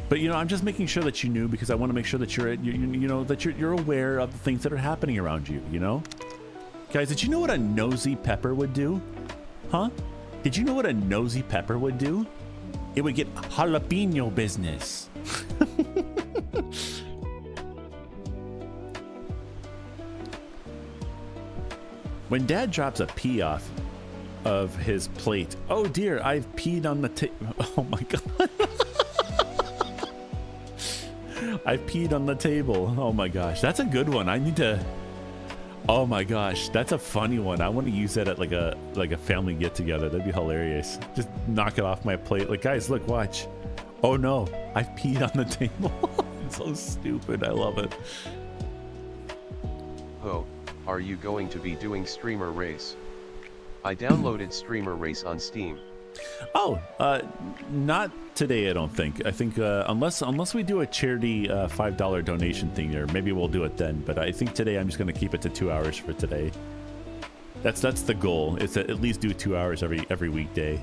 But you know, I'm just making sure that you knew, because I want to make sure that you're aware of the things that are happening around you, you know? Guys, did you know what a nosy pepper would do? Huh? Did you know what a nosy pepper would do? It would get jalapeno business. When Dad drops a pee off of his plate, oh dear, I've peed on the table. Oh my god. I've peed on the table. Oh my gosh, that's a good one. I need to. Oh my gosh, that's a funny one. I want to use that at like a family get together. That'd be hilarious. Just knock it off my plate. Like, guys, look, watch. Oh no, I've peed on the table. It's so stupid. I love it. Oh, are you going to be doing Streamer Race? I downloaded Streamer Race on Steam. Oh, not today, I don't think. I think unless we do a charity $5 donation thing there, maybe we'll do it then. But I think today I'm just going to keep it to 2 hours for today. That's the goal. It's to at least do 2 hours every weekday.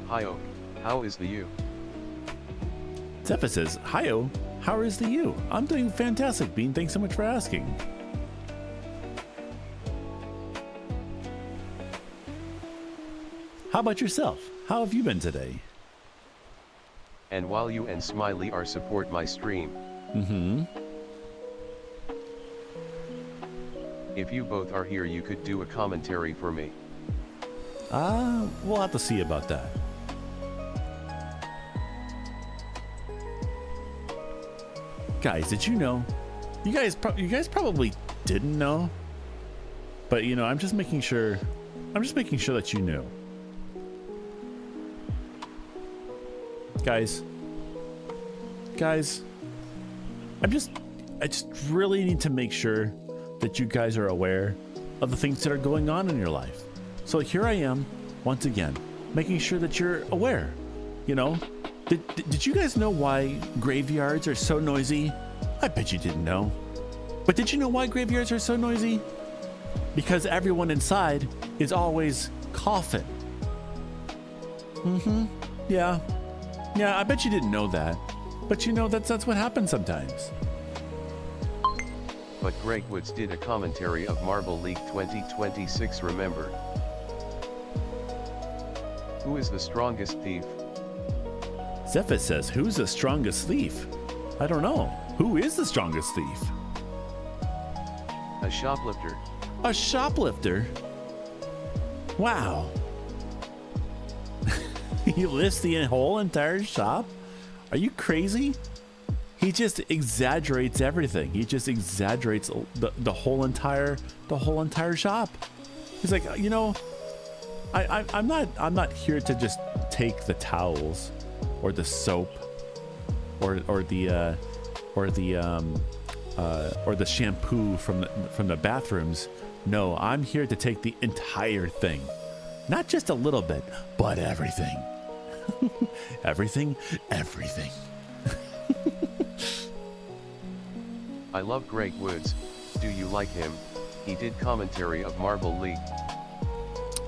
Hi-oh, how is the you? Zephyr says, hi-oh, how is the you? I'm doing fantastic, Bean. Thanks so much for asking. How about yourself? How have you been today? And while you and Smiley are support my stream. If you both are here, you could do a commentary for me. We'll have to see about that. Guys, did you know? You guys probably didn't know. But you know, I'm just making sure that you knew. Guys, I just really need to make sure that you guys are aware of the things that are going on in your life. So here I am, once again, making sure that you're aware. You know, did you guys know why graveyards are so noisy? I bet you didn't know. But did you know why graveyards are so noisy? Because everyone inside is always coughing. Yeah, I bet you didn't know that. But you know, that's what happens sometimes. But Greg Woods did a commentary of Marble League 2026, remember? Who is the strongest thief? Zephyrus says, who's the strongest thief? I don't know. Who is the strongest thief? A shoplifter. A shoplifter? Wow. He lifts the whole entire shop? Are you crazy? He just exaggerates everything. He just exaggerates the whole entire shop. He's like, you know, I'm not here to just take the towels or the soap or the shampoo from the bathrooms. No, I'm here to take the entire thing. Not just a little bit, but everything. everything. I love Greg Woods. Do you like him? He did commentary of Marble League.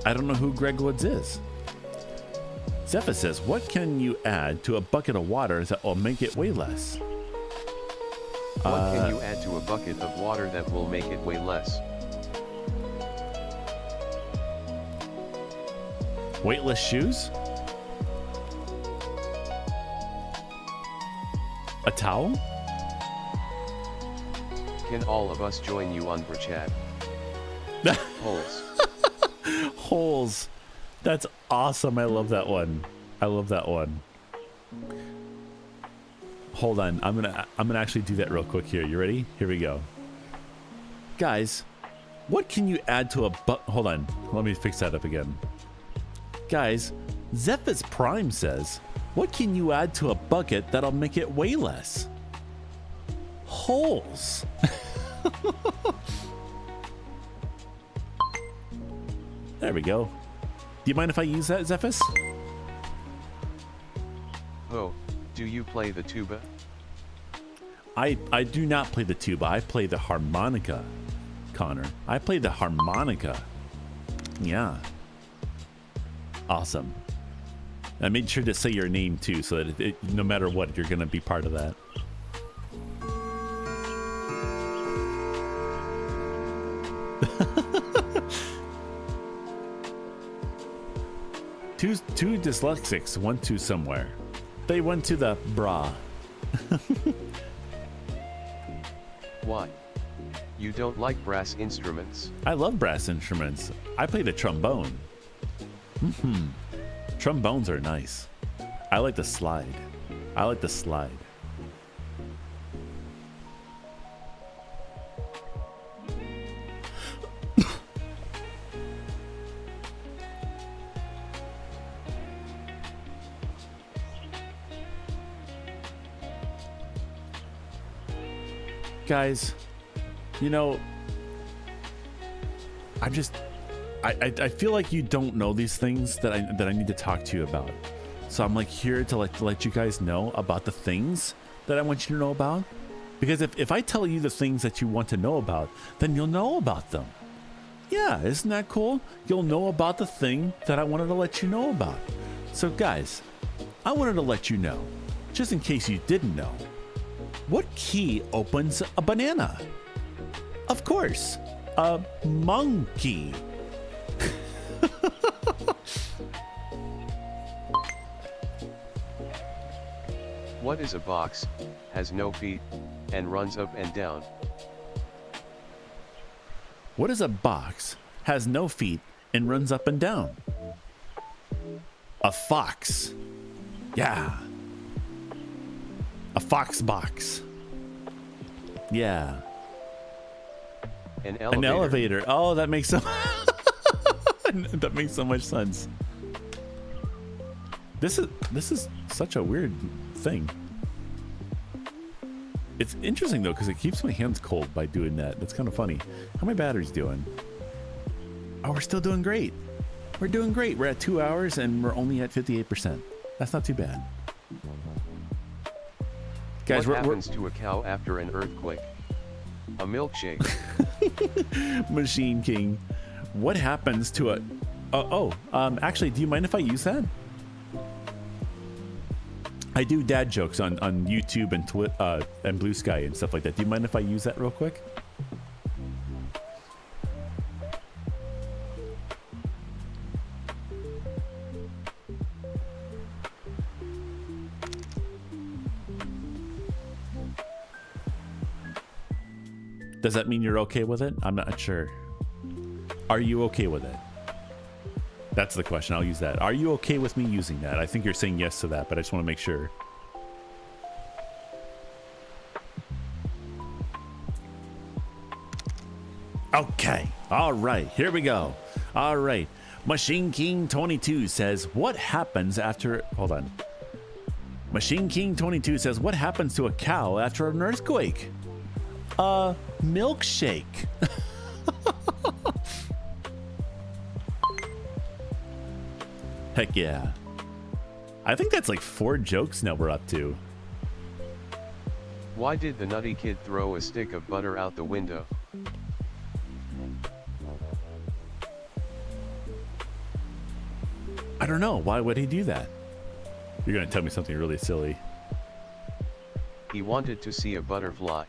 I don't know who Greg Woods is. Zephyr says, what can you add to a bucket of water that will make it weigh less? What can you add to a bucket of water that will make it weigh less? Weightless shoes? A towel? Can all of us join you on chat? Holes. Holes. That's awesome. I love that one. Hold on. I'm gonna actually do that real quick here. You ready? Here we go. Guys, what can you add to a hold on. Let me fix that up again. Guys, Zephyrus Prime says, what can you add to a bucket that'll make it weigh less? Holes. There we go. Do you mind if I use that, Zephyrus? Oh, do you play the tuba? I do not play the tuba. I play the harmonica, Connor. I play the harmonica. Yeah. Awesome. I made sure to say your name too, so that no matter what, you're going to be part of that. Two dyslexics went to somewhere. They went to the bra. Why? You don't like brass instruments? I love brass instruments. I play the trombone. Trombones are nice. I like the slide. Guys, you know, I feel like you don't know these things that I need to talk to you about. So I'm like here to let you guys know about the things that I want you to know about. Because if I tell you the things that you want to know about, then you'll know about them. Yeah, isn't that cool? You'll know about the thing that I wanted to let you know about. So guys, I wanted to let you know, just in case you didn't know, what key opens a banana? Of course, a monkey. What is a box, has no feet, and runs up and down? What is a box, has no feet, and runs up and down? A fox. Yeah. A fox box. Yeah. An elevator. An elevator. Oh, that makes so that makes so much sense. This is such a weird thing. It's interesting though, because it keeps my hands cold by doing that. That's kind of funny. How my batteries doing? Oh, we're still doing great. We're doing great. We're at 2 hours and we're only at 58%. That's not too bad. Guys, what happens to a cow after an earthquake? A milkshake. Machine King. What happens to a... actually, do you mind if I use that? I do dad jokes on YouTube and Blue Sky and stuff like that. Do you mind if I use that real quick? Does that mean you're okay with it? I'm not sure. Are you okay with it? That's the question. I'll use that. Are you okay with me using that? I think you're saying yes to that, but I just want to make sure. Okay. All right. Here we go. All right. Machine King 22 says, what happens after... Hold on. Machine King 22 says, what happens to a cow after an earthquake? A milkshake. Heck yeah. I think that's like 4 jokes now we're up to. Why did the nutty kid throw a stick of butter out the window? I don't know. Why would he do that? You're going to tell me something really silly. He wanted to see a butterfly.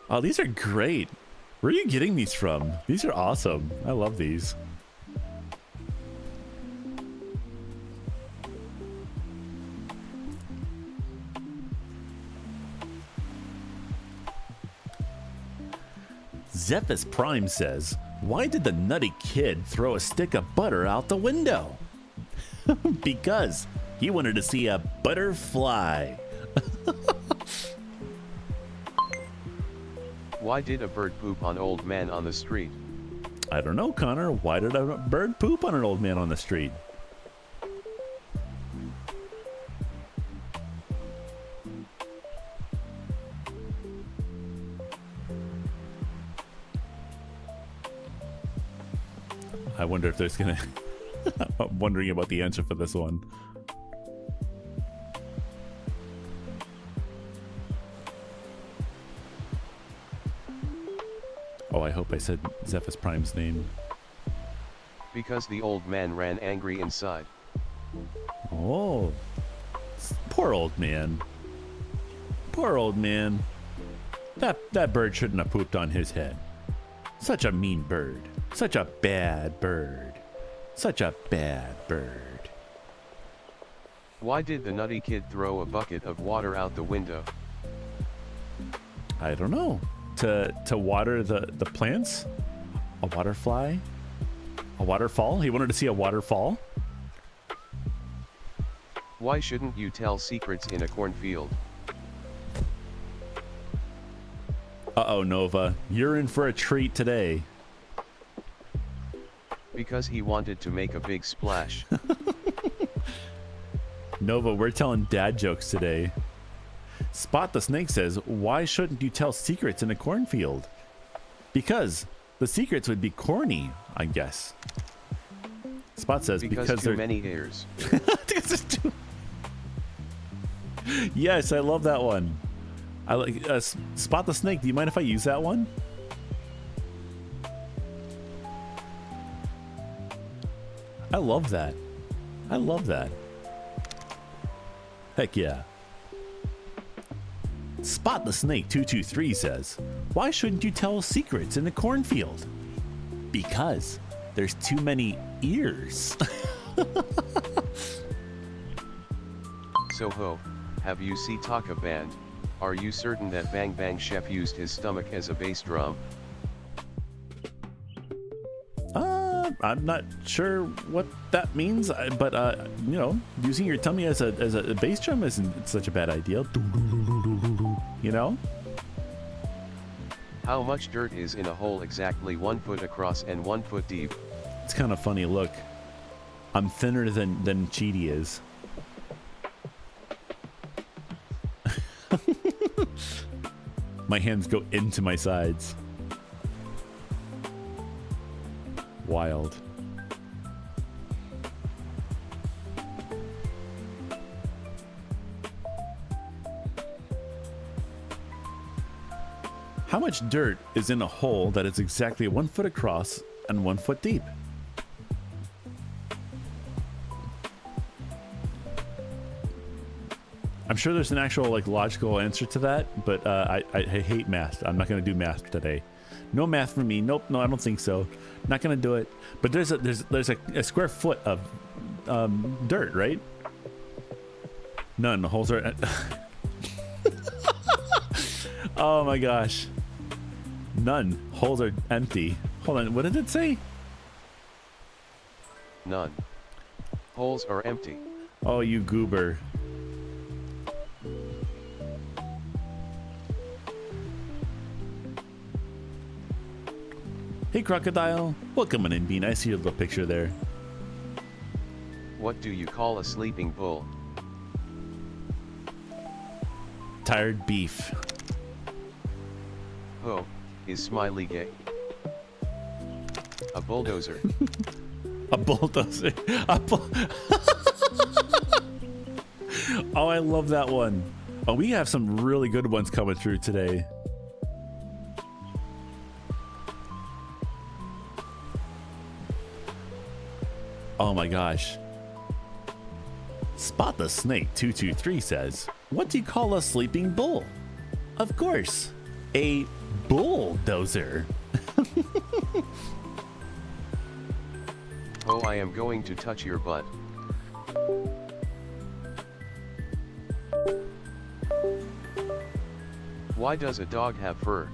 Oh, these are great. Where are you getting these from? These are awesome. I love these. Zephys Prime says, why did the nutty kid throw a stick of butter out the window? Because he wanted to see a butterfly. Why did a bird poop on old man on the street? I don't know, Connor. Why did a bird poop on an old man on the street? I wonder if there's gonna... I'm wondering about the answer for this one. Oh, I hope I said Zephys Prime's name. Because the old man ran angry inside. Oh, poor old man. Poor old man. That bird shouldn't have pooped on his head. Such a mean bird. Such a bad bird. Such a bad bird. Why did the nutty kid throw a bucket of water out the window? I don't know. To water the plants? A waterfly? A waterfall? He wanted to see a waterfall? Why shouldn't you tell secrets in a cornfield? Uh-oh, Nova. You're in for a treat today. Because he wanted to make a big splash. Nova, we're telling dad jokes today. Spot the Snake says, why shouldn't you tell secrets in a cornfield? Because the secrets would be corny, I guess. Spot says because too many ears. Yes, I love that one. I like Spot the Snake. Do you mind if I use that one? I love that. I love that. Heck yeah. Spot the Snake 223 says, why shouldn't you tell secrets in the cornfield? Because there's too many ears. So ho, have you see Taka Band? Are you certain that Bang Bang Chef used his stomach as a bass drum? I'm not sure what that means, but you know, using your tummy as a bass drum isn't such a bad idea. You know? How much dirt is in a hole exactly 1 foot across and 1 foot deep? It's kind of funny. Look, I'm thinner than Cheetie is. My hands go into my sides. Wild. How much dirt is in a hole that is exactly 1 foot across and 1 foot deep? I'm sure there's an actual like logical answer to that, but I hate math. I'm not gonna do math today. No math for me. Nope. No, I don't think so. Not gonna do it. But there's a square foot of dirt, right? None. The holes are. Oh my gosh. None. Holes are empty. Hold on. What did it say? None. Holes are empty. Oh, you goober. Hey Crocodile, welcome in Bean. I see your little picture there. What do you call a sleeping bull? Tired beef. Ho, is Smiley gay? A bulldozer. A bulldozer. Oh, I love that one. Oh, we have some really good ones coming through today. Oh my gosh. Spot the Snake 223 says, what do you call a sleeping bull? Of course, a bulldozer. Oh, I am going to touch your butt. Why does a dog have fur?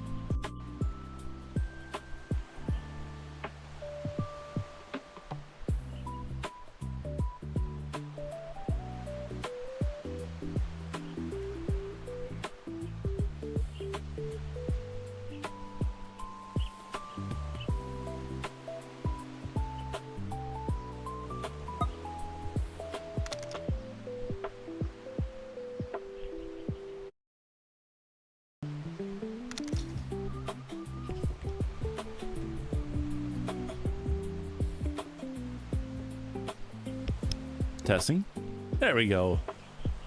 Testing. There we go.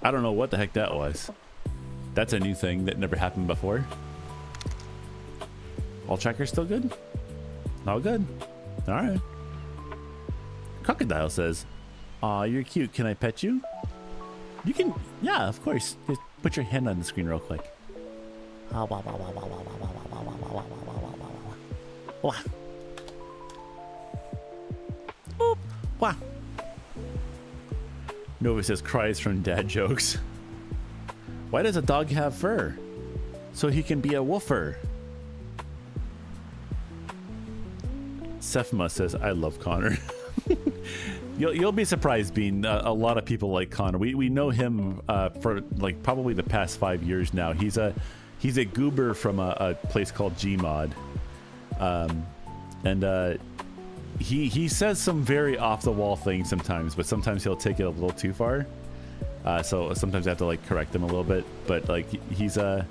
I don't know what the heck that was. That's a new thing that never happened before. All trackers still good? All good. All right. Crocodile says, "Aw, you're cute. Can I pet you?" You can. Yeah, of course. Just put your hand on the screen real quick. Wah. Boop. Wah. Nova says cries from dad jokes. Why does a dog have fur? So he can be a woofer. Sephma says, I love Connor. You'll be surprised, Bean. A lot of people like Connor. We know him for like probably the past 5 years now. He's a goober from a place called Gmod. He says some very off-the-wall things sometimes, but sometimes he'll take it a little too far. So sometimes I have to like correct him a little bit. But like he's I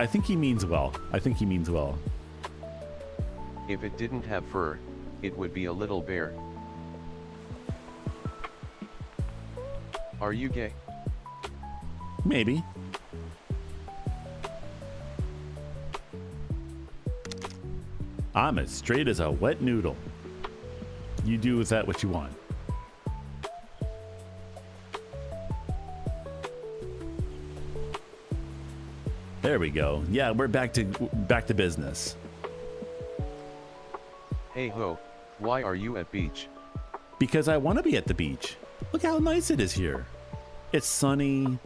think he means well. I think he means well. If it didn't have fur, it would be a little bear. Are you gay? Maybe. I'm as straight as a wet noodle. You do with that what you want. There we go. Yeah, we're back to business. Hey ho, why are you at beach? because I want to be at the beach. Look how nice it is here. It's sunny.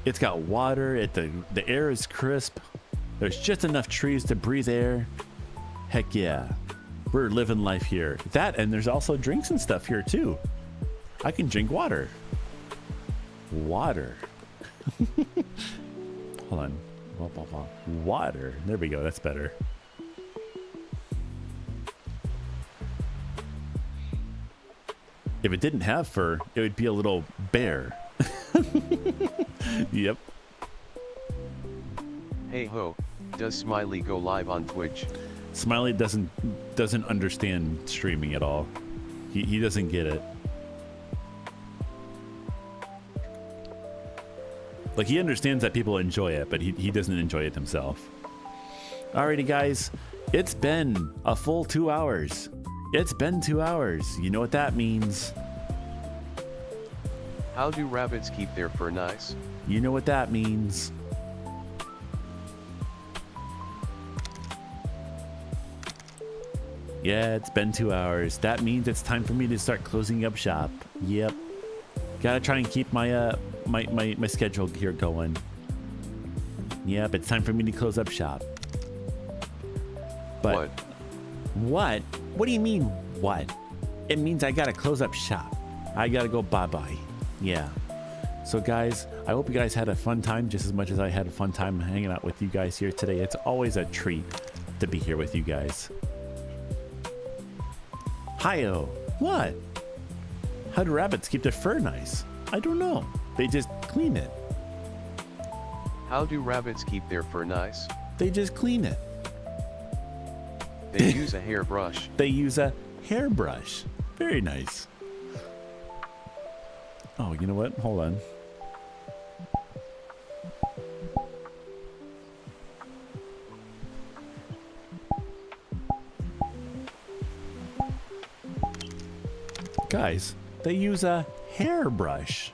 It's got water. The air is crisp. There's just enough trees to breathe air. Heck yeah. We're living life here. That, and there's also drinks and stuff here too. I can drink water. Water. Hold on. Water. There we go. That's better. If it didn't have fur, it would be a little bear. Yep. Hey ho, does Smiley go live on Twitch? Smiley doesn't understand streaming at all. He doesn't get it. Like, he understands that people enjoy it, but he doesn't enjoy it himself. Alrighty, guys. It's been a full 2 hours. It's been 2 hours. You know what that means. How do rabbits keep their fur nice? You know what that means. Yeah, it's been 2 hours. That means it's time for me to start closing up shop. Yep. Gotta try and keep my my schedule here going. Yep, it's time for me to close up shop. But what? What do you mean, what? It means I gotta close up shop. I gotta go bye-bye. Yeah. So guys, I hope you guys had a fun time just as much as I had a fun time hanging out with you guys here today. It's always a treat to be here with you guys. Hi-oh. What? How do rabbits keep their fur nice? I don't know. They just clean it. How do rabbits keep their fur nice? They just clean it. They use a hairbrush. They use a hairbrush. Very nice. Oh, you know what? Hold on. Guys, they use a hairbrush.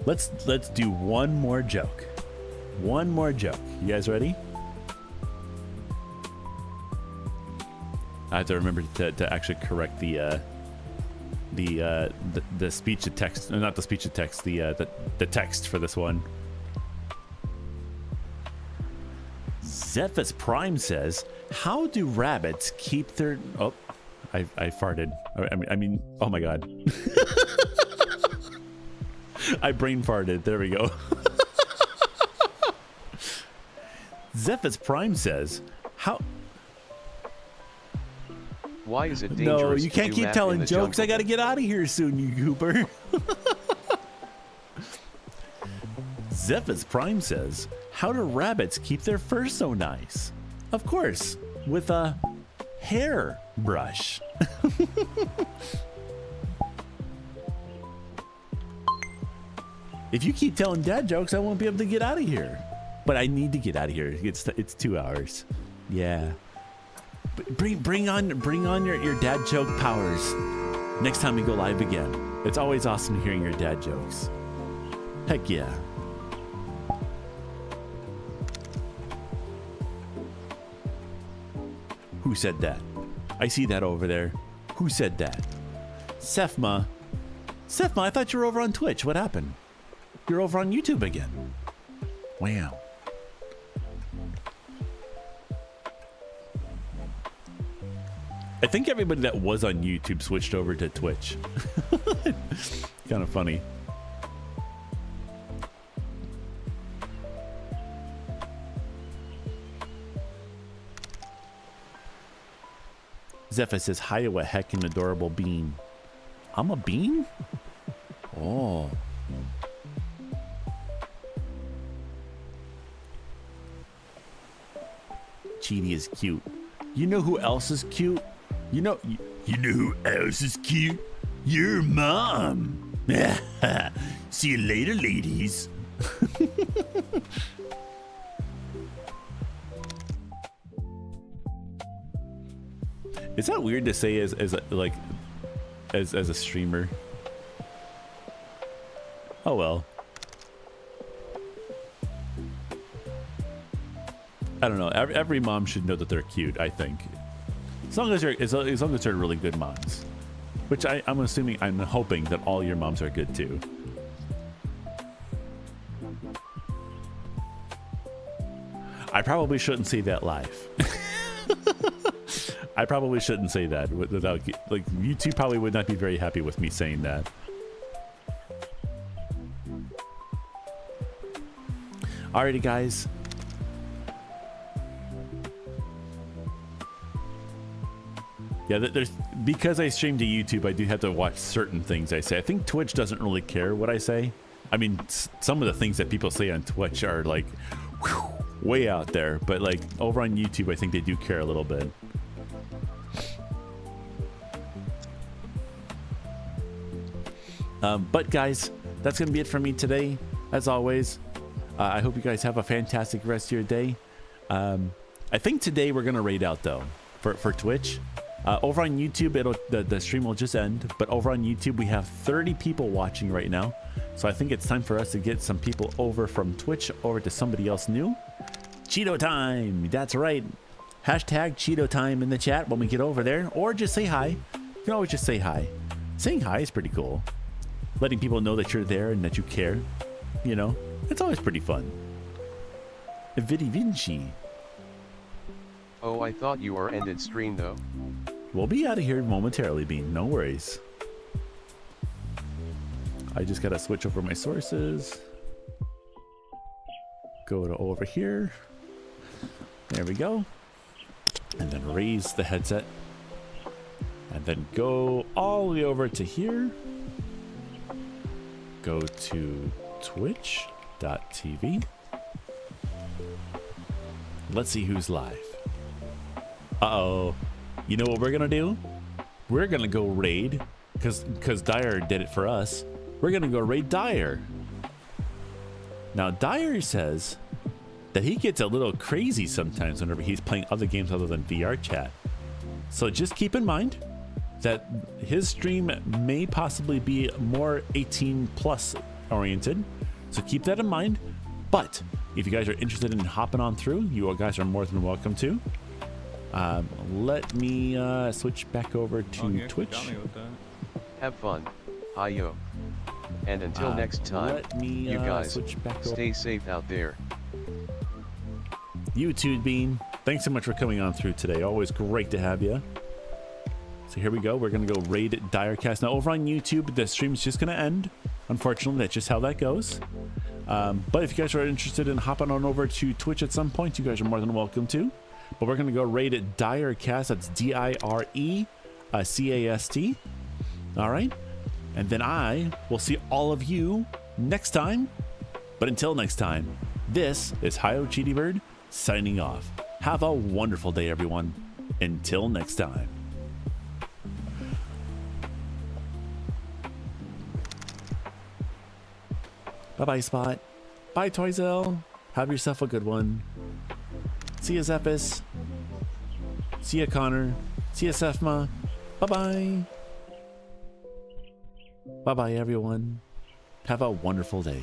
Let's do one more joke. One more joke. You guys ready? I have to remember to actually correct the speech to text, not the speech to text, the text for this one. Zephyrus Prime says, "How do rabbits keep their?" Oh, I farted. I mean, oh my god. I brain farted. There we go. Zephyrus Prime says, "How?" Why is it dangerous? No, you can't to do keep math telling in the jokes. jungle? I gotta get out of here soon, you Cooper. Zephyrus Prime says, "How do rabbits keep their fur so nice?" Of course, with a hair brush. If you keep telling dad jokes, I won't be able to get out of here. But I need to get out of here. It's 2 hours. Yeah. Bring on your dad joke powers next time we go live again. It's always awesome hearing your dad jokes. Heck yeah. Who said that? I see that over there. Who said that? Sefma. Sefma, I thought you were over on Twitch. What happened? You're over on YouTube again. Wow. I think everybody that was on YouTube switched over to Twitch. Kind of funny. Zephyr says, "Hi, a heckin' adorable bean." I'm a bean? Oh. Cheaty is cute. You know who else is cute? You know who else is cute? Your mom. See you later, ladies. Is that weird to say as a streamer? Oh well. I don't know. Every mom should know that they're cute, I think. As long as they're really good moms. Which I'm hoping that all your moms are good too. I probably shouldn't say that live. I probably shouldn't say that without, like, YouTube probably would not be very happy with me saying that. Alrighty, guys. Yeah, because I stream to YouTube, I do have to watch certain things I say. I think Twitch doesn't really care what I say. I mean, some of the things that people say on Twitch are like whew, way out there, but like over on YouTube, I think they do care a little bit. But guys, that's gonna be it for me today. As always, I hope you guys have a fantastic rest of your day. I think today we're gonna raid out though for Twitch. Over on YouTube, the stream will just end, but over on YouTube we have 30 people watching right now, so I think it's time for us to get some people over from Twitch over to somebody else new. Cheeto time, that's right. Hashtag Cheeto time in the chat when we get over there, or just say hi. You can always just say hi. Saying hi is pretty cool. Letting people know that you're there and that you care, you know, it's always pretty fun. Vidi Vinci. Oh, I thought you were ended stream though. We'll be out of here momentarily, Bean. No worries. I just gotta switch over my sources. Go to over here. There we go. And then raise the headset. And then go all the way over to here. Go to twitch.tv. Let's see who's live. Uh-oh. You know what we're gonna do? We're gonna go raid, because Dyer did it for us. We're gonna go raid Dyer. Now Dyer says that he gets a little crazy sometimes whenever he's playing other games other than VR chat. So just keep in mind that his stream may possibly be more 18 plus oriented. So keep that in mind. But if you guys are interested in hopping on through, you guys are more than welcome to. Let me switch back over to Twitch. Have fun. Hi yo. And until next time, you guys stay safe out there. YouTube Bean, thanks so much for coming on through today. Always great to have you. So here we go. We're gonna go raid Direcast. Now over on YouTube, the stream's just gonna end. Unfortunately, that's just how that goes. But if you guys are interested in hopping on over to Twitch at some point, you guys are more than welcome to. But we're gonna go raid it Direcast. That's DIRECAST. All right, and then I will see all of you next time. But until next time, this is Hio Cheetybird signing off. Have a wonderful day, everyone. Until next time. Bye-bye, Spot. Bye, Toyzel. Have yourself a good one. See ya, Zephys. See ya, Connor. See ya, Sefma. Bye-bye. Bye-bye, everyone. Have a wonderful day.